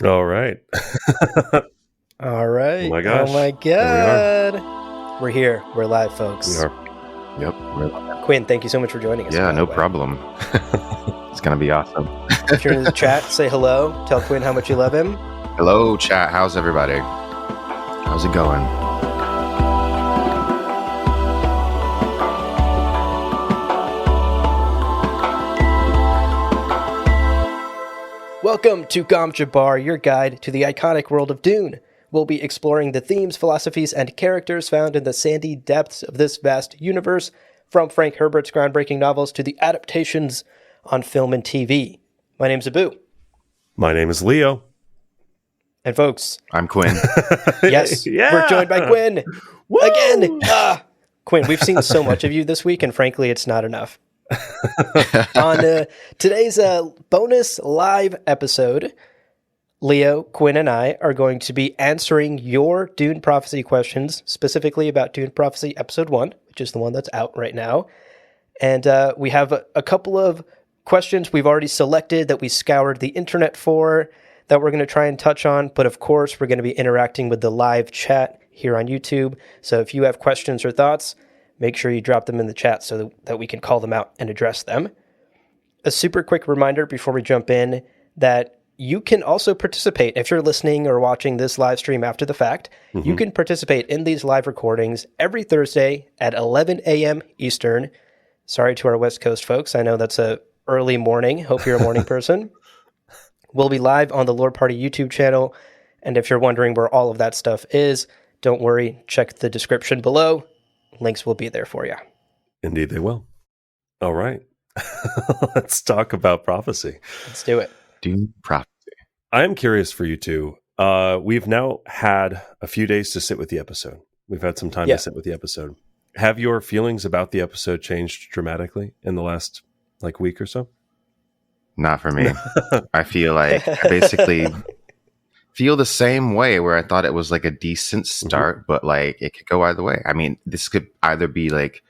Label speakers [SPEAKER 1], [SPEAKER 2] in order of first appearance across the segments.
[SPEAKER 1] All right.
[SPEAKER 2] All right.
[SPEAKER 1] Oh my gosh.
[SPEAKER 2] Oh my
[SPEAKER 1] Here
[SPEAKER 2] God. We're here. We're live, folks.
[SPEAKER 1] we are.
[SPEAKER 3] Yep.
[SPEAKER 2] Quinn, thank you so much for joining us.
[SPEAKER 3] Yeah,
[SPEAKER 2] by the
[SPEAKER 3] no
[SPEAKER 2] way.
[SPEAKER 3] problem. It's going to be awesome.
[SPEAKER 2] If you're in the chat, say hello. Tell Quinn how much you love him.
[SPEAKER 3] Hello, chat. How's everybody? How's it going?
[SPEAKER 2] Welcome to Gom Jabbar, your guide to the iconic world of Dune. We'll be exploring the themes, philosophies, and characters found in the sandy depths of this vast universe, from Frank Herbert's groundbreaking novels to the adaptations on film and TV. My name's Abu.
[SPEAKER 1] My name is Leo.
[SPEAKER 2] And folks,
[SPEAKER 3] I'm Quinn.
[SPEAKER 2] yes, we're joined by Quinn.
[SPEAKER 1] Woo!
[SPEAKER 2] Again. Quinn, we've seen so much of you this week, and frankly, it's not enough. On today's bonus live episode, Leo, Quinn, and I are going to be answering your Dune Prophecy questions, specifically about Dune Prophecy Episode 1, which is the one that's out right now. And we have a couple of questions we've already selected that we scoured the internet for that we're going to try and touch on. But of course, we're going to be interacting with the live chat here on YouTube. So if you have questions or thoughts, make sure you drop them in the chat so that we can call them out and address them. A super quick reminder before we jump in that you can also participate. If you're listening or watching this live stream after the fact, you can participate in these live recordings every Thursday at 11 a.m. Eastern. Sorry to our West Coast folks. I know that's a early morning. Hope you're a morning person. We'll be live on the Lord Party YouTube channel. And if you're wondering where all of that stuff is, don't worry. Check the description below. Links will be there for you.
[SPEAKER 1] Indeed, they will. All right. Let's talk about prophecy.
[SPEAKER 2] Let's do it.
[SPEAKER 3] Dune Prophecy.
[SPEAKER 1] I am curious for you two. We've now had a few days to sit with the episode. We've had some time to sit with the episode. Have your feelings about the episode changed dramatically in the last week or so?
[SPEAKER 3] Not for me. I feel like I basically feel the same way, where I thought it was like a decent start, but like it could go either way. I mean, this could either be like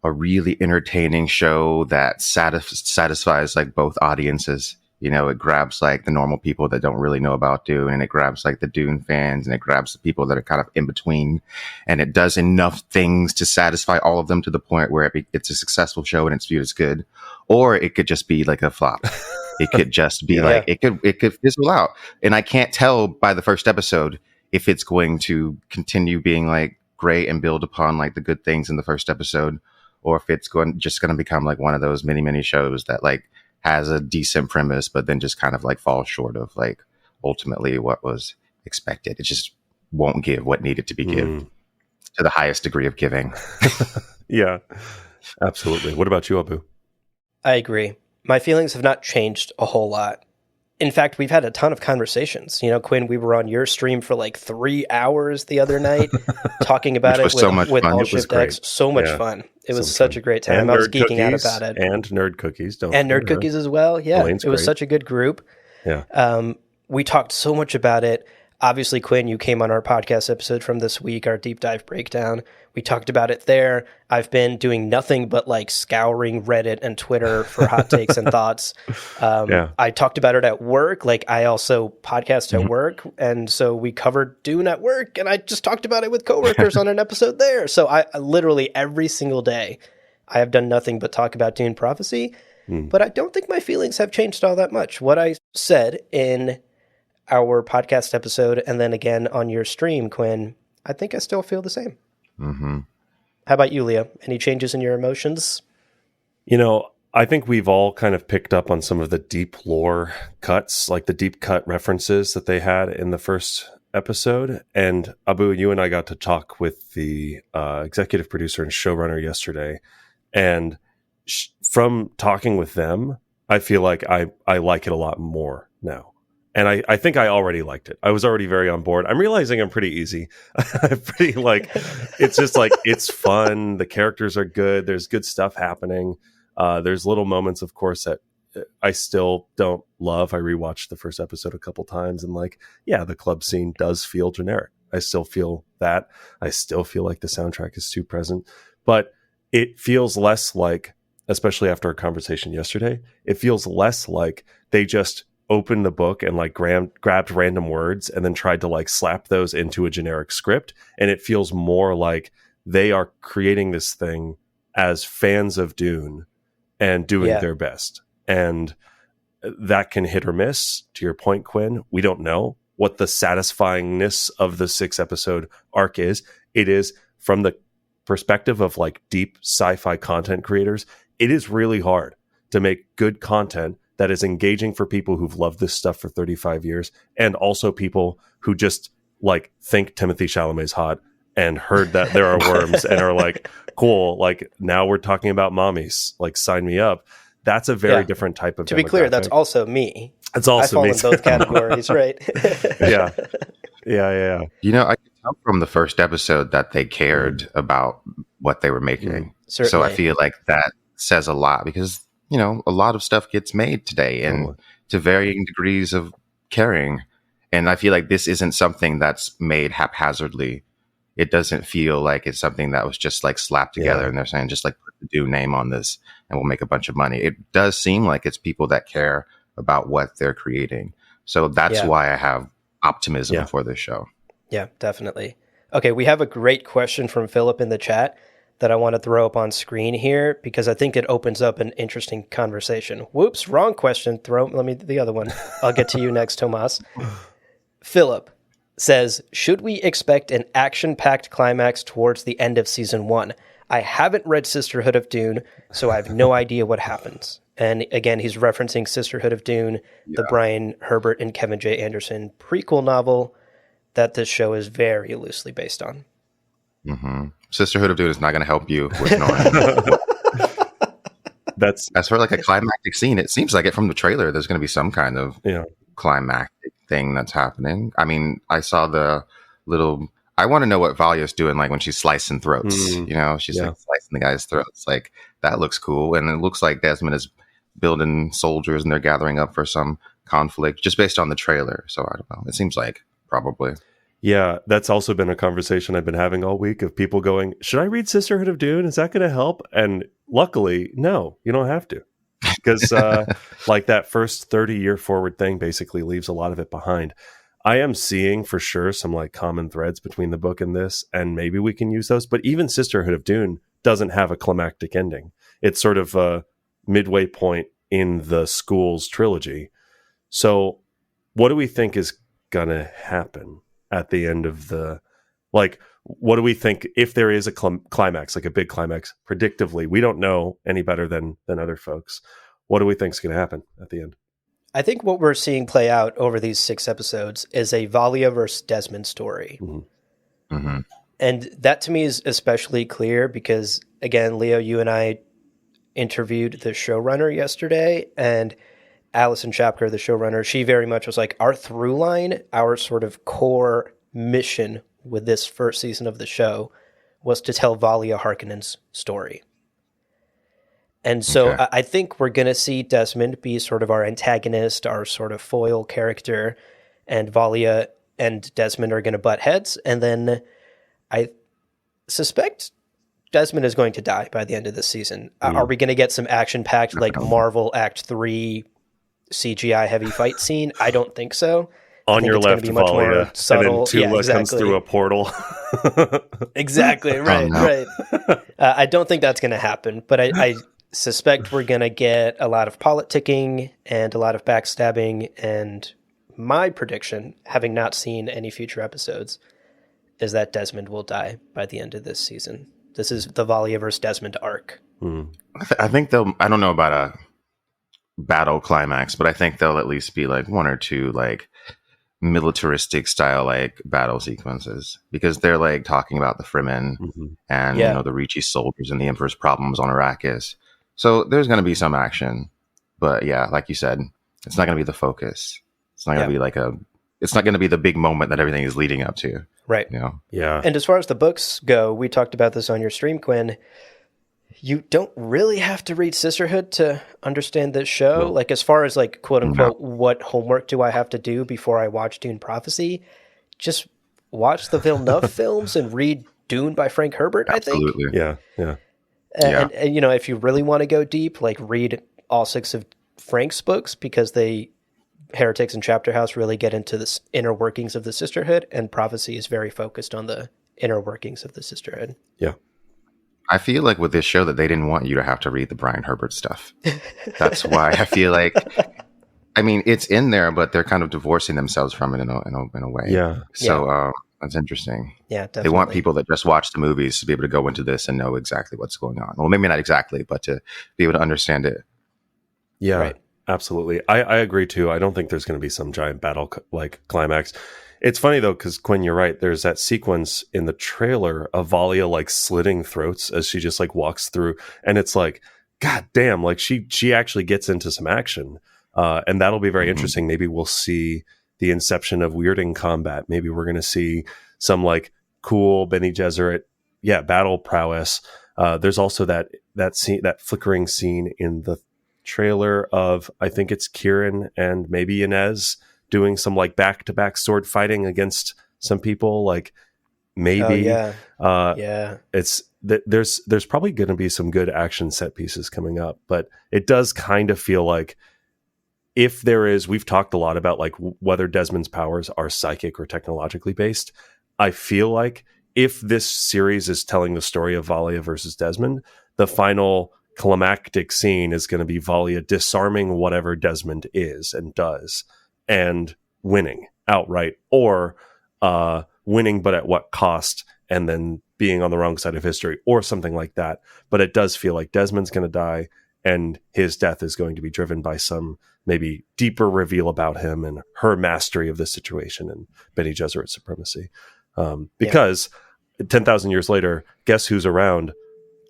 [SPEAKER 3] a really entertaining show that satisfies like both audiences. You know, it grabs like the normal people that don't really know about Dune, and it grabs like the Dune fans, and it grabs the people that are kind of in between, and it does enough things to satisfy all of them to the point where it's a successful show and it's viewed as good. Or it could just be like a flop. It could just be like it could fizzle out, and I can't tell by the first episode if it's going to continue being like great and build upon like the good things in the first episode, or if it's going to become like one of those mini shows that like has a decent premise, but then just kind of like falls short of like ultimately what was expected. It just won't give what needed to be given to the highest degree of giving.
[SPEAKER 1] Yeah, absolutely. What about you, Abu?
[SPEAKER 2] I agree. My feelings have not changed a whole lot. In fact, we've had a ton of conversations. You know, Quinn, we were on your stream for like 3 hours the other night talking about it with All Shift X. So much fun. It was such a great time. I was geeking out about it.
[SPEAKER 1] And Nerd Cookies.
[SPEAKER 2] And Nerd Cookies as well. Yeah,
[SPEAKER 1] Elaine's
[SPEAKER 2] it was
[SPEAKER 1] great.
[SPEAKER 2] such a good group.
[SPEAKER 1] Yeah.
[SPEAKER 2] We talked so much about it. Obviously, Quinn, you came on our podcast episode from this week, our deep dive breakdown. We talked about it there. I've been doing nothing but like scouring Reddit and Twitter for hot takes and thoughts. I talked about it at work. Like I also podcast at work. And so we covered Dune at work, and I just talked about it with coworkers on an episode there. So I literally every single day, I have done nothing but talk about Dune Prophecy. But I don't think my feelings have changed all that much. What I said in our podcast episode and then again on your stream, Quinn, I think I still feel the same. How about you, Leo? Any changes in your emotions?
[SPEAKER 1] You know, I think we've all kind of picked up on some of the deep lore cuts, like the deep cut references that they had in the first episode. And Abu, you and I got to talk with the executive producer and showrunner yesterday. And from talking with them, I feel like I like it a lot more now. And I think I already liked it. I was already very on board. I'm realizing I'm pretty easy. I'm pretty like, it's just like, it's fun. The characters are good. There's good stuff happening. There's little moments, of course, that I still don't love. I rewatched the first episode a couple times and like, yeah, the club scene does feel generic. I still feel that. I still feel like the soundtrack is too present. But it feels less like, especially after our conversation yesterday, it feels less like they just opened the book and like grabbed random words and then tried to like slap those into a generic script. And it feels more like they are creating this thing as fans of Dune and doing their best. And that can hit or miss. To your point, Quinn, we don't know what the satisfyingness of the 6-episode arc is. It is, from the perspective of like deep sci-fi content creators, it is really hard to make good content that is engaging for people who've loved this stuff for 35 years and also people who just like think Timothée Chalamet's hot and heard that there are worms and are like, cool, like now we're talking about mommies, like sign me up. That's a very different type of
[SPEAKER 2] To be clear, that's also me.
[SPEAKER 1] It's also me.
[SPEAKER 2] I fall in both categories, right?
[SPEAKER 1] Yeah.
[SPEAKER 3] You know, I could tell from the first episode that they cared about what they were making.
[SPEAKER 2] Certainly.
[SPEAKER 3] So I feel like that says a lot because, you know, a lot of stuff gets made today and to varying degrees of caring. And I feel like this isn't something that's made haphazardly. It doesn't feel like it's something that was just like slapped together and they're saying just like put the Dune name on this and we'll make a bunch of money. It does seem like it's people that care about what they're creating. So that's why I have optimism for this show. Yeah,
[SPEAKER 2] definitely. Okay, we have a great question from Philip in the chat that I want to throw up on screen here because I think it opens up an interesting conversation. Whoops, wrong question. Let me the other one. I'll get to you next, Tomas. Philip says, should we expect an action-packed climax towards the end of season 1? I haven't read Sisterhood of Dune, so I have no idea what happens. And again, he's referencing Sisterhood of Dune, the Brian Herbert and Kevin J. Anderson prequel novel that this show is very loosely based on.
[SPEAKER 3] Mm-hmm. Sisterhood of Dune is not going to help you with knowing. As for like a climactic scene, it seems like it from the trailer. There's going to be some kind of climactic thing that's happening. I mean, I saw the little. I want to know what Valia's doing, like when she's slicing throats. You know, she's like slicing the guy's throats. Like that looks cool, and it looks like Desmond is building soldiers, and they're gathering up for some conflict, just based on the trailer. So I don't know. It seems like probably.
[SPEAKER 1] Yeah, that's also been a conversation I've been having all week of people going, should I read Sisterhood of Dune? Is that going to help? And luckily, no, you don't have to. Because like that first 30-year forward thing basically leaves a lot of it behind. I am seeing for sure some like common threads between the book and this, and maybe we can use those. But even Sisterhood of Dune doesn't have a climactic ending. It's sort of a midway point in the school's trilogy. So what do we think is going to happen at the end of the, like, what do we think if there is a climax, like a big climax, predictively? We don't know any better than other folks. What do we think is going to happen at the end?
[SPEAKER 2] I think what we're seeing play out over these 6 episodes is a Valia versus Desmond story.
[SPEAKER 3] Mm-hmm. Mm-hmm.
[SPEAKER 2] And that to me is especially clear because, again, Leo, you and I interviewed the showrunner yesterday, and Alison Schapker, the showrunner, she very much was like, our through line, our sort of core mission with this first season of the show was to tell Valia Harkonnen's story. And so I think we're going to see Desmond be sort of our antagonist, our sort of foil character, and Valia and Desmond are going to butt heads. And then I suspect Desmond is going to die by the end of the season. Are we going to get some action-packed, like Marvel Act 3 CGI heavy fight scene? I don't think so.
[SPEAKER 1] On your left, Valia,
[SPEAKER 2] subtle.
[SPEAKER 1] And then Tula comes through a portal.
[SPEAKER 2] Exactly, right, right. I don't think that's going to happen, but I suspect we're going to get a lot of politicking and a lot of backstabbing, and my prediction, having not seen any future episodes, is that Desmond will die by the end of this season. This is the Valia versus Desmond arc.
[SPEAKER 3] I think they'll, I don't know about a battle climax, but I think there'll at least be like 1 or 2 like militaristic style like battle sequences, because they're like talking about the Fremen and you know, the Ricci soldiers and the Emperor's problems on Arrakis. So there's going to be some action, but yeah, like you said, it's not going to be the focus. It's not going to be like it's not going to be the big moment that everything is leading up to.
[SPEAKER 2] Right.
[SPEAKER 3] You know?
[SPEAKER 1] Yeah.
[SPEAKER 2] And as far as the books go, we talked about this on your stream, Quinn. You don't really have to read Sisterhood to understand this show. No. Like, as far as like, quote unquote, what homework do I have to do before I watch Dune Prophecy? Just watch the Villeneuve films and read Dune by Frank Herbert,
[SPEAKER 3] Absolutely.
[SPEAKER 2] I think.
[SPEAKER 1] Yeah. Yeah.
[SPEAKER 2] And, you know, if you really want to go deep, like read all 6 of Frank's books, because they Heretics and Chapter House really get into the inner workings of the Sisterhood, and Prophecy is very focused on the inner workings of the Sisterhood.
[SPEAKER 1] Yeah.
[SPEAKER 3] I feel like with this show that they didn't want you to have to read the Brian Herbert stuff. That's why I feel like, I mean, it's in there, but they're kind of divorcing themselves from it in a way.
[SPEAKER 1] Yeah.
[SPEAKER 3] So that's interesting.
[SPEAKER 2] Yeah, definitely.
[SPEAKER 3] They want people that just watch the movies to be able to go into this and know exactly what's going on. Well, maybe not exactly, but to be able to understand it.
[SPEAKER 1] Yeah,
[SPEAKER 2] Right.
[SPEAKER 1] Absolutely. I agree too. I don't think there's going to be some giant battle like climax. It's funny though, because Quinn, you're right. There's that sequence in the trailer of Valia like slitting throats as she just like walks through, and it's like, God damn! Like she actually gets into some action, and that'll be very interesting. Maybe we'll see the inception of weirding combat. Maybe we're going to see some like cool Bene Gesserit, battle prowess. There's also that scene, that flickering scene in the trailer of, I think it's Kieran and maybe Inez doing some like back-to-back sword fighting against some people, like maybe it's that there's probably going to be some good action set pieces coming up, but it does kind of feel like, if there is, we've talked a lot about like whether Desmond's powers are psychic or technologically based. I feel like if this series is telling the story of Valia versus Desmond, the final climactic scene is going to be Valia disarming whatever Desmond is and does, and winning outright, or winning but at what cost, and then being on the wrong side of history or something like that. But it does feel like Desmond's going to die, and his death is going to be driven by some maybe deeper reveal about him and her mastery of the situation and Bene Gesserit supremacy. Because 10,000 years later, guess who's around?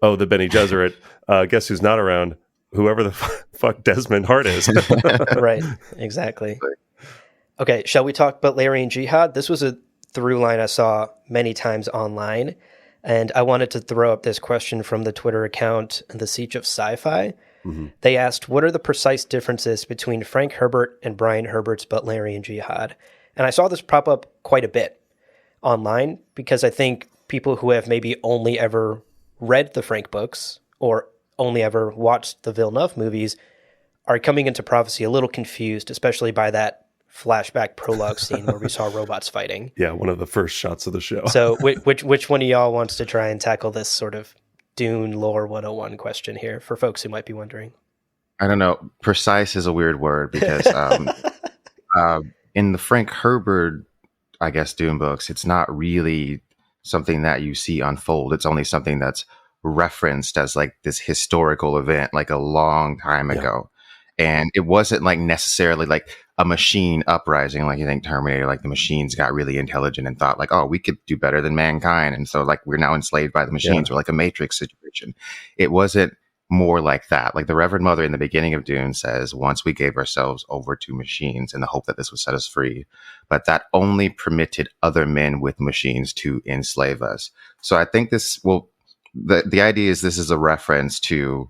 [SPEAKER 1] Oh, the Bene Gesserit. Guess who's not around? Whoever the fuck Desmond Hart is.
[SPEAKER 2] Right, exactly. Okay, shall we talk about Larian Jihad? This was a through line I saw many times online, and I wanted to throw up this question from the Twitter account, The Siege of Sci-Fi. Mm-hmm. They asked, what are the precise differences between Frank Herbert and Brian Herbert's Butlerian Jihad? And I saw this pop up quite a bit online, because I think people who have maybe only ever read the Frank books or only ever watched the Villeneuve movies are coming into Prophecy a little confused, especially by that flashback prologue scene where we saw robots fighting.
[SPEAKER 1] Yeah, one of the first shots of the show.
[SPEAKER 2] So which one of y'all wants to try and tackle this sort of Dune lore 101 question here for folks who might be wondering?
[SPEAKER 3] I don't know. Precise is a weird word, because in the Frank Herbert, I guess, Dune books, it's not really something that you see unfold. It's only something that's referenced as like this historical event, like a long time ago. And it wasn't like necessarily like a machine uprising, like you think Terminator, like the machines got really intelligent and thought like, oh, we could do better than mankind. And so like we're now enslaved by the machines, or like a Matrix situation. It wasn't more like that. Like the Reverend Mother in the beginning of Dune says, once we gave ourselves over to machines in the hope that this would set us free, but that only permitted other men with machines to enslave us. So I think the idea is this is a reference to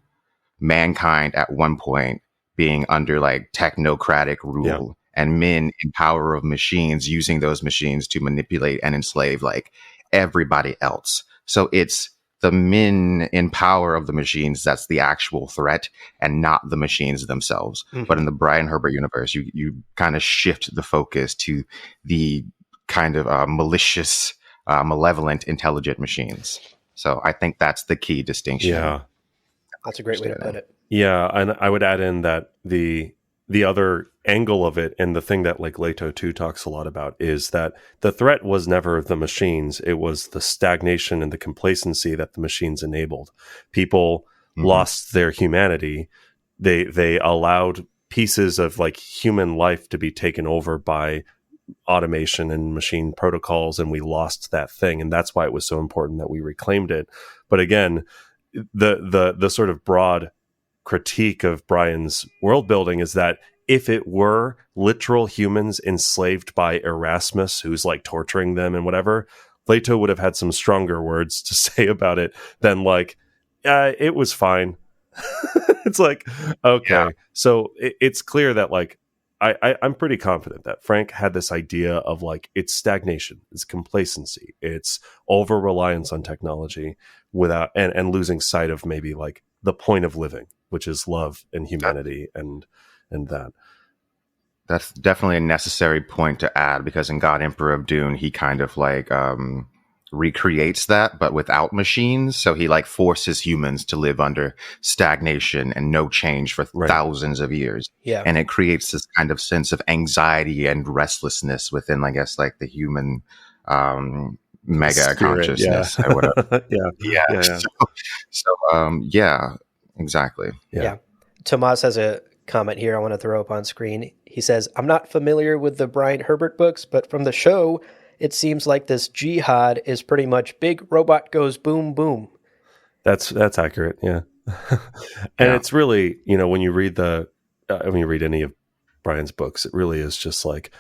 [SPEAKER 3] mankind at one point being under like technocratic rule, and men in power of machines using those machines to manipulate and enslave like everybody else. So it's the men in power of the machines that's the actual threat, and not the machines themselves. Mm-hmm. But in the Brian Herbert universe, you kind of shift the focus to the kind of malicious, malevolent, intelligent machines. So I think that's the key distinction.
[SPEAKER 1] Yeah,
[SPEAKER 2] that's a great way to put it.
[SPEAKER 1] Yeah, and I would add in that the other angle of it, and the thing that like Leto 2 talks a lot about, is that the threat was never the machines. It was the stagnation and the complacency that the machines enabled. People lost their humanity. They allowed pieces of like human life to be taken over by automation and machine protocols, and we lost that thing. And that's why it was so important that we reclaimed it. But again, the sort of broad critique of Brian's world building is that if it were literal humans enslaved by Erasmus, who's like torturing them and whatever, Leto would have had some stronger words to say about it than like, it was fine. It's like, okay. Yeah. So it's clear that like, I'm pretty confident that Frank had this idea of like, it's stagnation, it's complacency, it's over reliance on technology without, and losing sight of maybe like the point of living, which is love and humanity and that.
[SPEAKER 3] That's definitely a necessary point to add, because in God Emperor of Dune, he kind of like recreates that, but without machines. So he like forces humans to live under stagnation and no change for thousands of years.
[SPEAKER 2] Yeah.
[SPEAKER 3] And it creates this kind of sense of anxiety and restlessness within, I guess, like the human mega consciousness or whatever.
[SPEAKER 1] Yeah.
[SPEAKER 3] So, exactly.
[SPEAKER 2] Yeah. Tomas has a comment here I want to throw up on screen. He says, I'm not familiar with the Brian Herbert books, but from the show, it seems like this jihad is pretty much big robot goes boom, boom.
[SPEAKER 1] That's accurate. Yeah. And it's really, when you read when you read any of Brian's books, it really is just like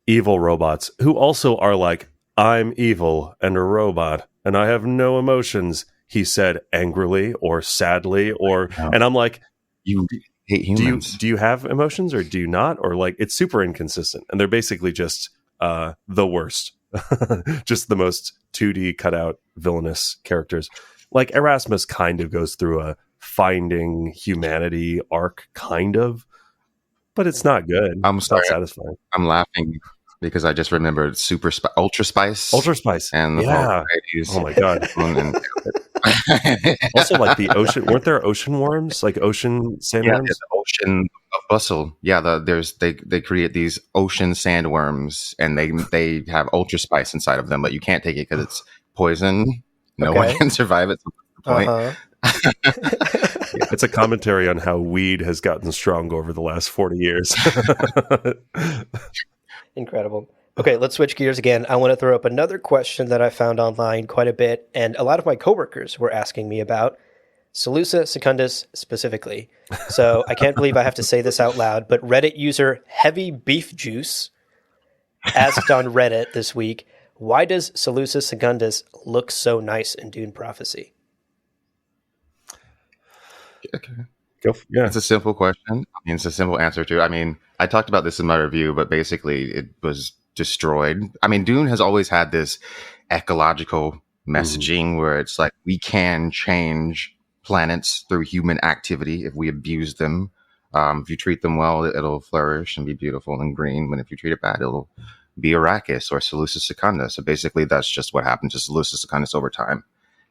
[SPEAKER 1] evil robots who also are like, I'm evil and a robot and I have no emotions, he said angrily or sadly, and I'm like,
[SPEAKER 3] you hate humans.
[SPEAKER 1] Do you have emotions or do you not? Or like, it's super inconsistent. And they're basically just the worst, just the most 2D cutout villainous characters. Like Erasmus kind of goes through a finding humanity arc, kind of, but it's not good.
[SPEAKER 3] I'm sorry.
[SPEAKER 1] It's not satisfying.
[SPEAKER 3] I'm laughing because I just remembered Ultra Spice. And the
[SPEAKER 1] oh my God. Also, like the ocean, weren't there ocean worms, like ocean sandworms?
[SPEAKER 3] Yeah, the ocean of bustle. Yeah, they create these ocean sandworms, and they have Ultra Spice inside of them, but you can't take it because it's poison. No one can survive it. Point.
[SPEAKER 1] It's a commentary on how weed has gotten strong over the last 40 years.
[SPEAKER 2] Incredible. Okay, let's switch gears again. I want to throw up another question that I found online quite a bit, and a lot of my coworkers were asking me about Salusa Secundus specifically. So I can't believe I have to say this out loud, but Reddit user Heavy Beef Juice asked on Reddit this week, why does Salusa Secundus look so nice in Dune Prophecy?
[SPEAKER 3] Okay. It's a simple question. I mean, it's a simple answer to. I mean, I talked about this in my review, but basically it was destroyed. I mean, Dune has always had this ecological messaging where it's like we can change planets through human activity if we abuse them. If you treat them well, it'll flourish and be beautiful and green. But if you treat it bad, it'll be Arrakis or Salusa Secundus. So basically, that's just what happened to Salusa Secundus over time.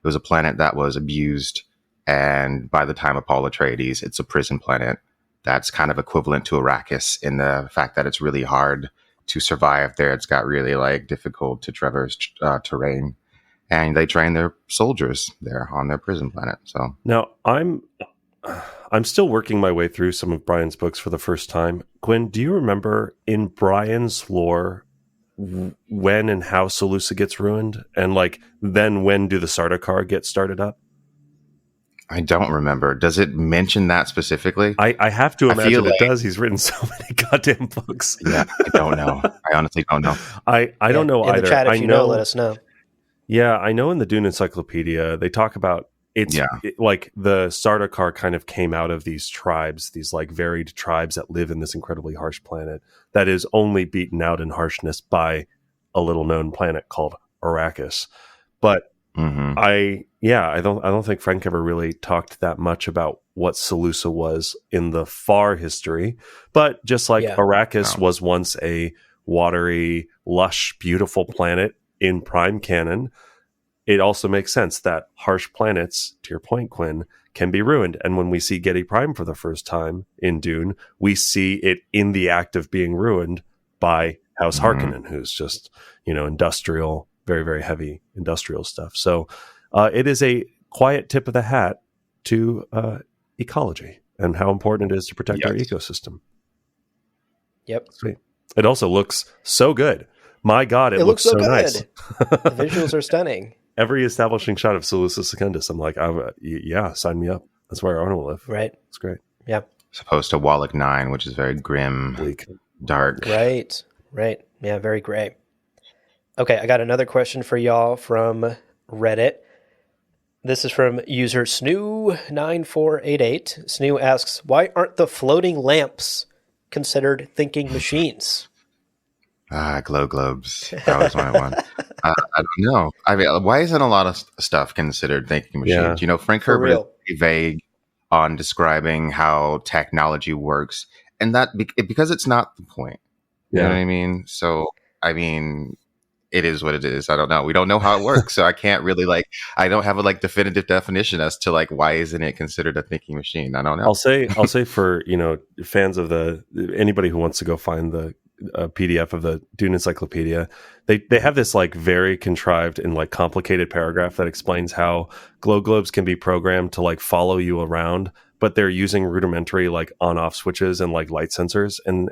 [SPEAKER 3] It was a planet that was abused. And by the time of Paul Atreides, it's a prison planet that's kind of equivalent to Arrakis in the fact that it's really hard to survive there. It's got really like difficult to traverse terrain, and they train their soldiers there on their prison planet. So
[SPEAKER 1] now I'm still working my way through some of Brian's books for the first time. Quinn, do you remember in Brian's lore when and how Salusa gets ruined, and like then when do the Sardaukar get started up?
[SPEAKER 3] I don't remember. Does it mention that specifically?
[SPEAKER 1] I have to imagine it does. He's written so many goddamn books.
[SPEAKER 3] Yeah, I don't know. I honestly don't know.
[SPEAKER 1] I don't know either.
[SPEAKER 2] In the chat, if you know, let us know.
[SPEAKER 1] Yeah, I know in the Dune Encyclopedia, they talk about like the Sardaukar kind of came out of these tribes, these like varied tribes that live in this incredibly harsh planet that is only beaten out in harshness by a little known planet called Arrakis. But I don't think Frank ever really talked that much about what Salusa was in the far history, but just like Arrakis was once a watery, lush, beautiful planet in prime canon, it also makes sense that harsh planets, to your point, Quinn, can be ruined. And when we see Getty Prime for the first time in Dune, we see it in the act of being ruined by House Harkonnen, who's just, industrial, very, very heavy industrial stuff. So it is a quiet tip of the hat to ecology and how important it is to protect our ecosystem.
[SPEAKER 2] Yep.
[SPEAKER 1] Sweet. It also looks so good. My God, it looks so nice.
[SPEAKER 2] The visuals are stunning.
[SPEAKER 1] Every establishing shot of Salusa Secundus, I'm like, sign me up. That's where I want to live.
[SPEAKER 2] Right.
[SPEAKER 1] It's great.
[SPEAKER 2] Yeah.
[SPEAKER 3] As opposed to Wallach 9, which is very grim,
[SPEAKER 1] bleak,
[SPEAKER 2] dark. Right. Yeah, very gray. Okay, I got another question for y'all from Reddit. This is from user Snoo9488. Snoo asks, why aren't the floating lamps considered thinking machines?
[SPEAKER 3] Glow globes. That was what I want. I don't know. I mean, why isn't a lot of stuff considered thinking machines?
[SPEAKER 1] Yeah.
[SPEAKER 3] Frank Herbert is pretty vague on describing how technology works. and that because it's not the point. You
[SPEAKER 1] Yeah.
[SPEAKER 3] know what I mean? So, I mean, it is what it is. I don't know. We don't know how it works, so I can't really I don't have a definitive definition as to why isn't it considered a thinking machine. I don't know.
[SPEAKER 1] I'll say for fans of anybody who wants to go find the PDF of the Dune Encyclopedia, they have this very contrived and complicated paragraph that explains how glow globes can be programmed to follow you around, but they're using rudimentary on off switches and light sensors and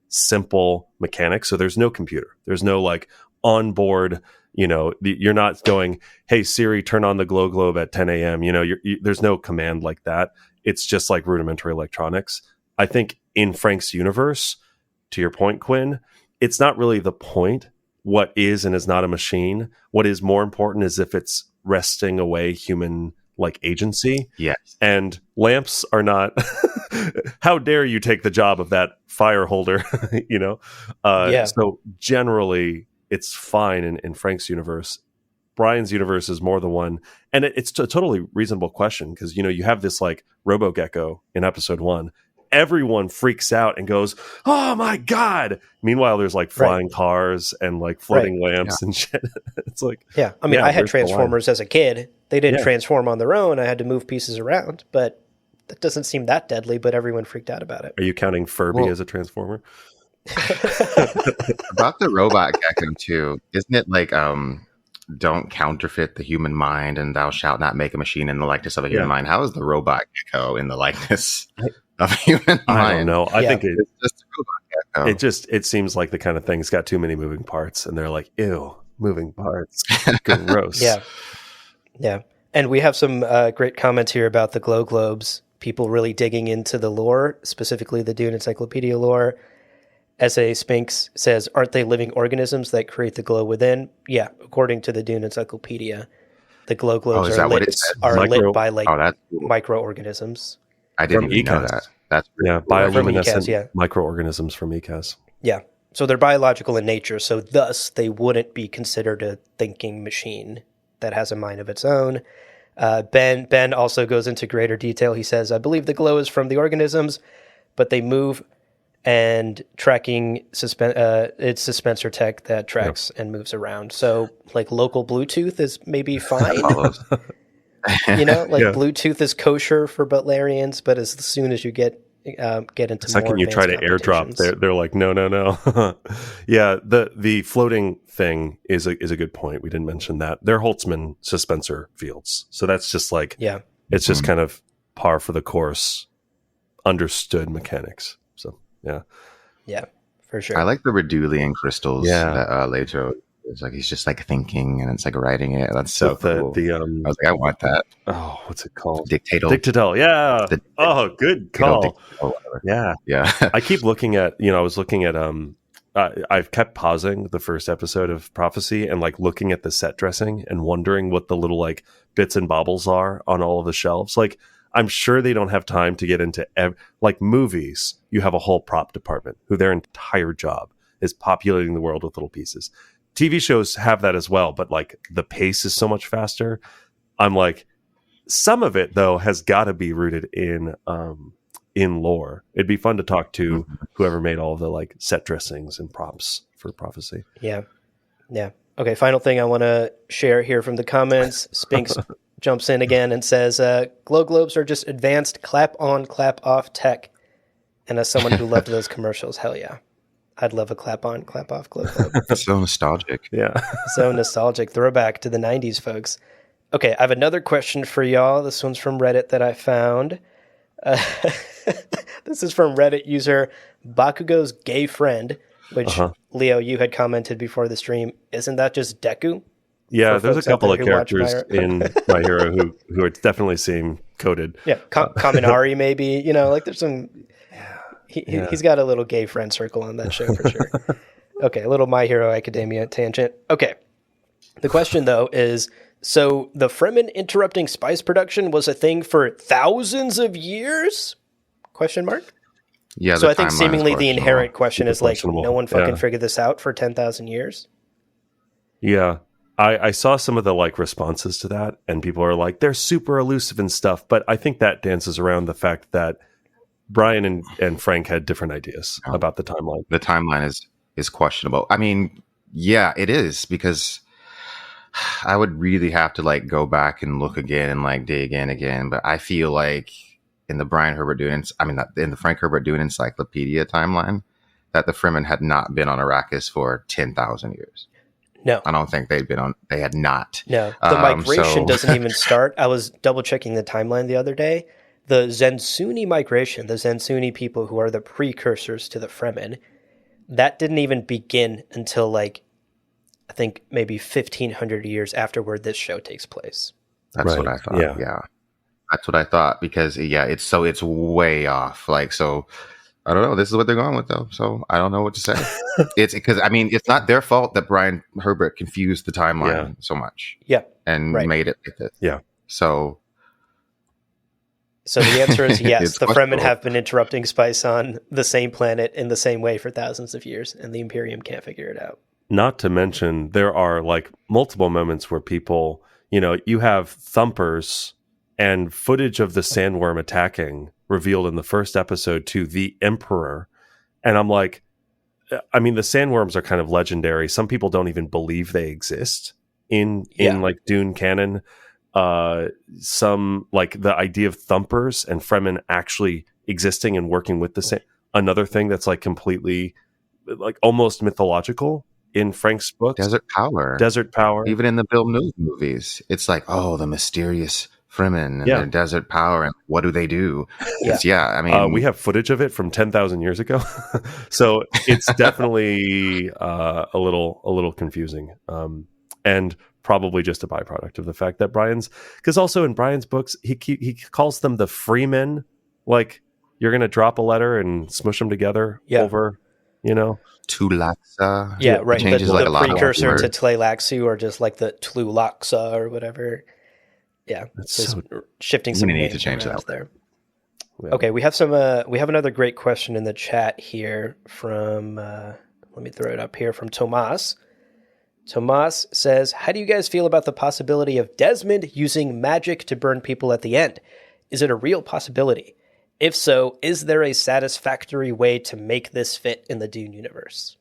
[SPEAKER 1] simple mechanics. So there's no computer, there's no onboard, you're not going, hey Siri, turn on the glow globe at 10 a.m. There's no command like that. It's just rudimentary electronics. I think in Frank's universe, to your point, Quinn, it's not really the point what is and is not a machine. What is more important is if it's wresting away human agency.
[SPEAKER 3] Yes.
[SPEAKER 1] And lamps are not how dare you take the job of that fire holder. So generally it's fine in Frank's universe. Brian's universe is more the one, and it's a totally reasonable question, because you have this RoboGecko in episode 1. Everyone freaks out and goes, oh my god. Meanwhile, there's flying cars and floating lamps and shit. It's
[SPEAKER 2] I had Transformers as a kid. They didn't transform on their own. I had to move pieces around, but that doesn't seem that deadly, but everyone freaked out about it.
[SPEAKER 1] Are you counting Furby as a transformer?
[SPEAKER 3] About the robot gecko too, isn't it don't counterfeit the human mind, and thou shalt not make a machine in the likeness of a human mind? How is the robot gecko in the likeness of a human mind?
[SPEAKER 1] I don't know. I think
[SPEAKER 3] it's just a robot gecko.
[SPEAKER 1] It seems like the kind of thing's got too many moving parts, and they're ew, moving parts. Gross.
[SPEAKER 2] Yeah. And we have some great comments here about the glow globes, people really digging into the lore, specifically the Dune Encyclopedia lore. S.A. Spinks says, aren't they living organisms that create the glow within? Yeah, according to the Dune Encyclopedia, the glow globes are lit by microorganisms.
[SPEAKER 3] I didn't even know that. That's
[SPEAKER 1] bioluminescent microorganisms from ECAS.
[SPEAKER 2] Yeah, so they're biological in nature, so thus they wouldn't be considered a thinking machine that has a mind of its own. Ben also goes into greater detail. He says, I believe the glow is from the organisms, but they move and tracking it's suspensor tech that tracks and moves around. So local Bluetooth is maybe fine. Bluetooth is kosher for Butlerians, but as soon as you get into the second
[SPEAKER 1] you try to airdrop, they're like, no. Yeah, the floating thing is a good point. We didn't mention that. They're Holtzman suspensor fields. So that's just it's just kind of par for the course, understood mechanics. So
[SPEAKER 2] yeah, for sure.
[SPEAKER 3] I like the Redulian crystals that later it's he's just thinking, and it's writing it. That's so cool. I was I want that.
[SPEAKER 1] Oh, what's it called?
[SPEAKER 3] Dictatel.
[SPEAKER 1] Yeah. Good call. Yeah. I keep looking at, I was looking at, I've kept pausing the first episode of Prophecy and looking at the set dressing and wondering what the little bits and baubles are on all of the shelves. I'm sure they don't have time to get into movies. You have a whole prop department who their entire job is populating the world with little pieces. TV shows have that as well, but the pace is so much faster. I'm some of it though has got to be rooted in lore. It'd be fun to talk to whoever made all of the set dressings and props for Prophecy.
[SPEAKER 2] Yeah. Okay, final thing I want to share here from the comments. Spinks jumps in again and says, glow globes are just advanced clap on, clap off tech. And as someone who loved those commercials, hell yeah. I'd love a clap on, clap off glow globe.
[SPEAKER 3] So nostalgic.
[SPEAKER 1] Yeah.
[SPEAKER 2] So nostalgic. Throwback to the 90s, folks. Okay, I have another question for y'all. This one's from Reddit that I found. This is from Reddit user Bakugo's gay friend, which, Leo, you had commented before the stream. Isn't that just Deku?
[SPEAKER 1] Yeah, there's a couple of characters in My Hero who are definitely seem coded.
[SPEAKER 2] Yeah, Kaminari maybe. There's some... He's got a little gay friend circle on that show for sure. Okay, a little My Hero Academia tangent. Okay. The question, though, is, so the Fremen interrupting spice production was a thing for thousands of years? Question mark?
[SPEAKER 3] Yeah.
[SPEAKER 2] So I think seemingly the inherent question is no one fucking figured this out for 10,000 years?
[SPEAKER 1] Yeah. I saw some of the responses to that, and people are they're super elusive and stuff, but I think that dances around the fact that Brian and Frank had different ideas about the timeline.
[SPEAKER 3] The timeline is questionable. I mean, yeah, it is, because I would really have to like go back and look again and like dig in again. But I feel like in the Brian Herbert Dune, not in the Frank Herbert Dune Encyclopedia timeline, that the Fremen had not been on Arrakis for 10,000 years.
[SPEAKER 2] No,
[SPEAKER 3] I don't think they had not.
[SPEAKER 2] No, the migration doesn't even start. I was double checking the timeline the other day. The Zensuni migration, the Zensuni people who are the precursors to the Fremen, that didn't even begin until like, I think maybe 1,500 years afterward this show takes place.
[SPEAKER 3] That's what I thought. Yeah. That's what I thought, because it's way off. Like, so I don't know. This is what they're going with, though. So I don't know what to say. It's because, I mean, it's not their fault that Brian Herbert confused the timeline so much.
[SPEAKER 2] Yeah.
[SPEAKER 3] And made it like this.
[SPEAKER 1] Yeah.
[SPEAKER 3] So
[SPEAKER 2] the answer is yes. The Fremen have been interrupting spice on the same planet in the same way for thousands of years, and the Imperium can't figure it out.
[SPEAKER 1] Not to mention, there are like multiple moments where people, you have thumpers and footage of the sandworm attacking revealed in the first episode to the Emperor. And I'm like, I mean, the sandworms are kind of legendary. Some people don't even believe they exist in like Dune canon. Some like the idea of thumpers and Fremen actually existing and working with the another thing that's like completely like almost mythological in Frank's books.
[SPEAKER 3] Desert power. Even in the Villeneuve movies, it's like, oh, the mysterious Fremen and their desert power, and what do they do? I mean,
[SPEAKER 1] we have footage of it from 10,000 years ago, so it's definitely a little confusing, and probably just a byproduct of the fact that because also in Brian's books he calls them the Freemen, like you're gonna drop a letter and smush them together over,
[SPEAKER 3] Tulaxa.
[SPEAKER 2] Yeah, right.
[SPEAKER 3] Changes
[SPEAKER 2] the
[SPEAKER 3] like a lot
[SPEAKER 2] precursor to Tleilaxu, or just like the Tlulaxa or whatever. Yeah,
[SPEAKER 1] so
[SPEAKER 2] shifting some
[SPEAKER 3] need to change that
[SPEAKER 2] there. Yeah. Okay, we have some. We have another great question in the chat here from. Let me throw it up here from Tomas. Tomas says, "How do you guys feel about the possibility of Desmond using magic to burn people at the end? Is it a real possibility? If so, is there a satisfactory way to make this fit in the Dune universe?"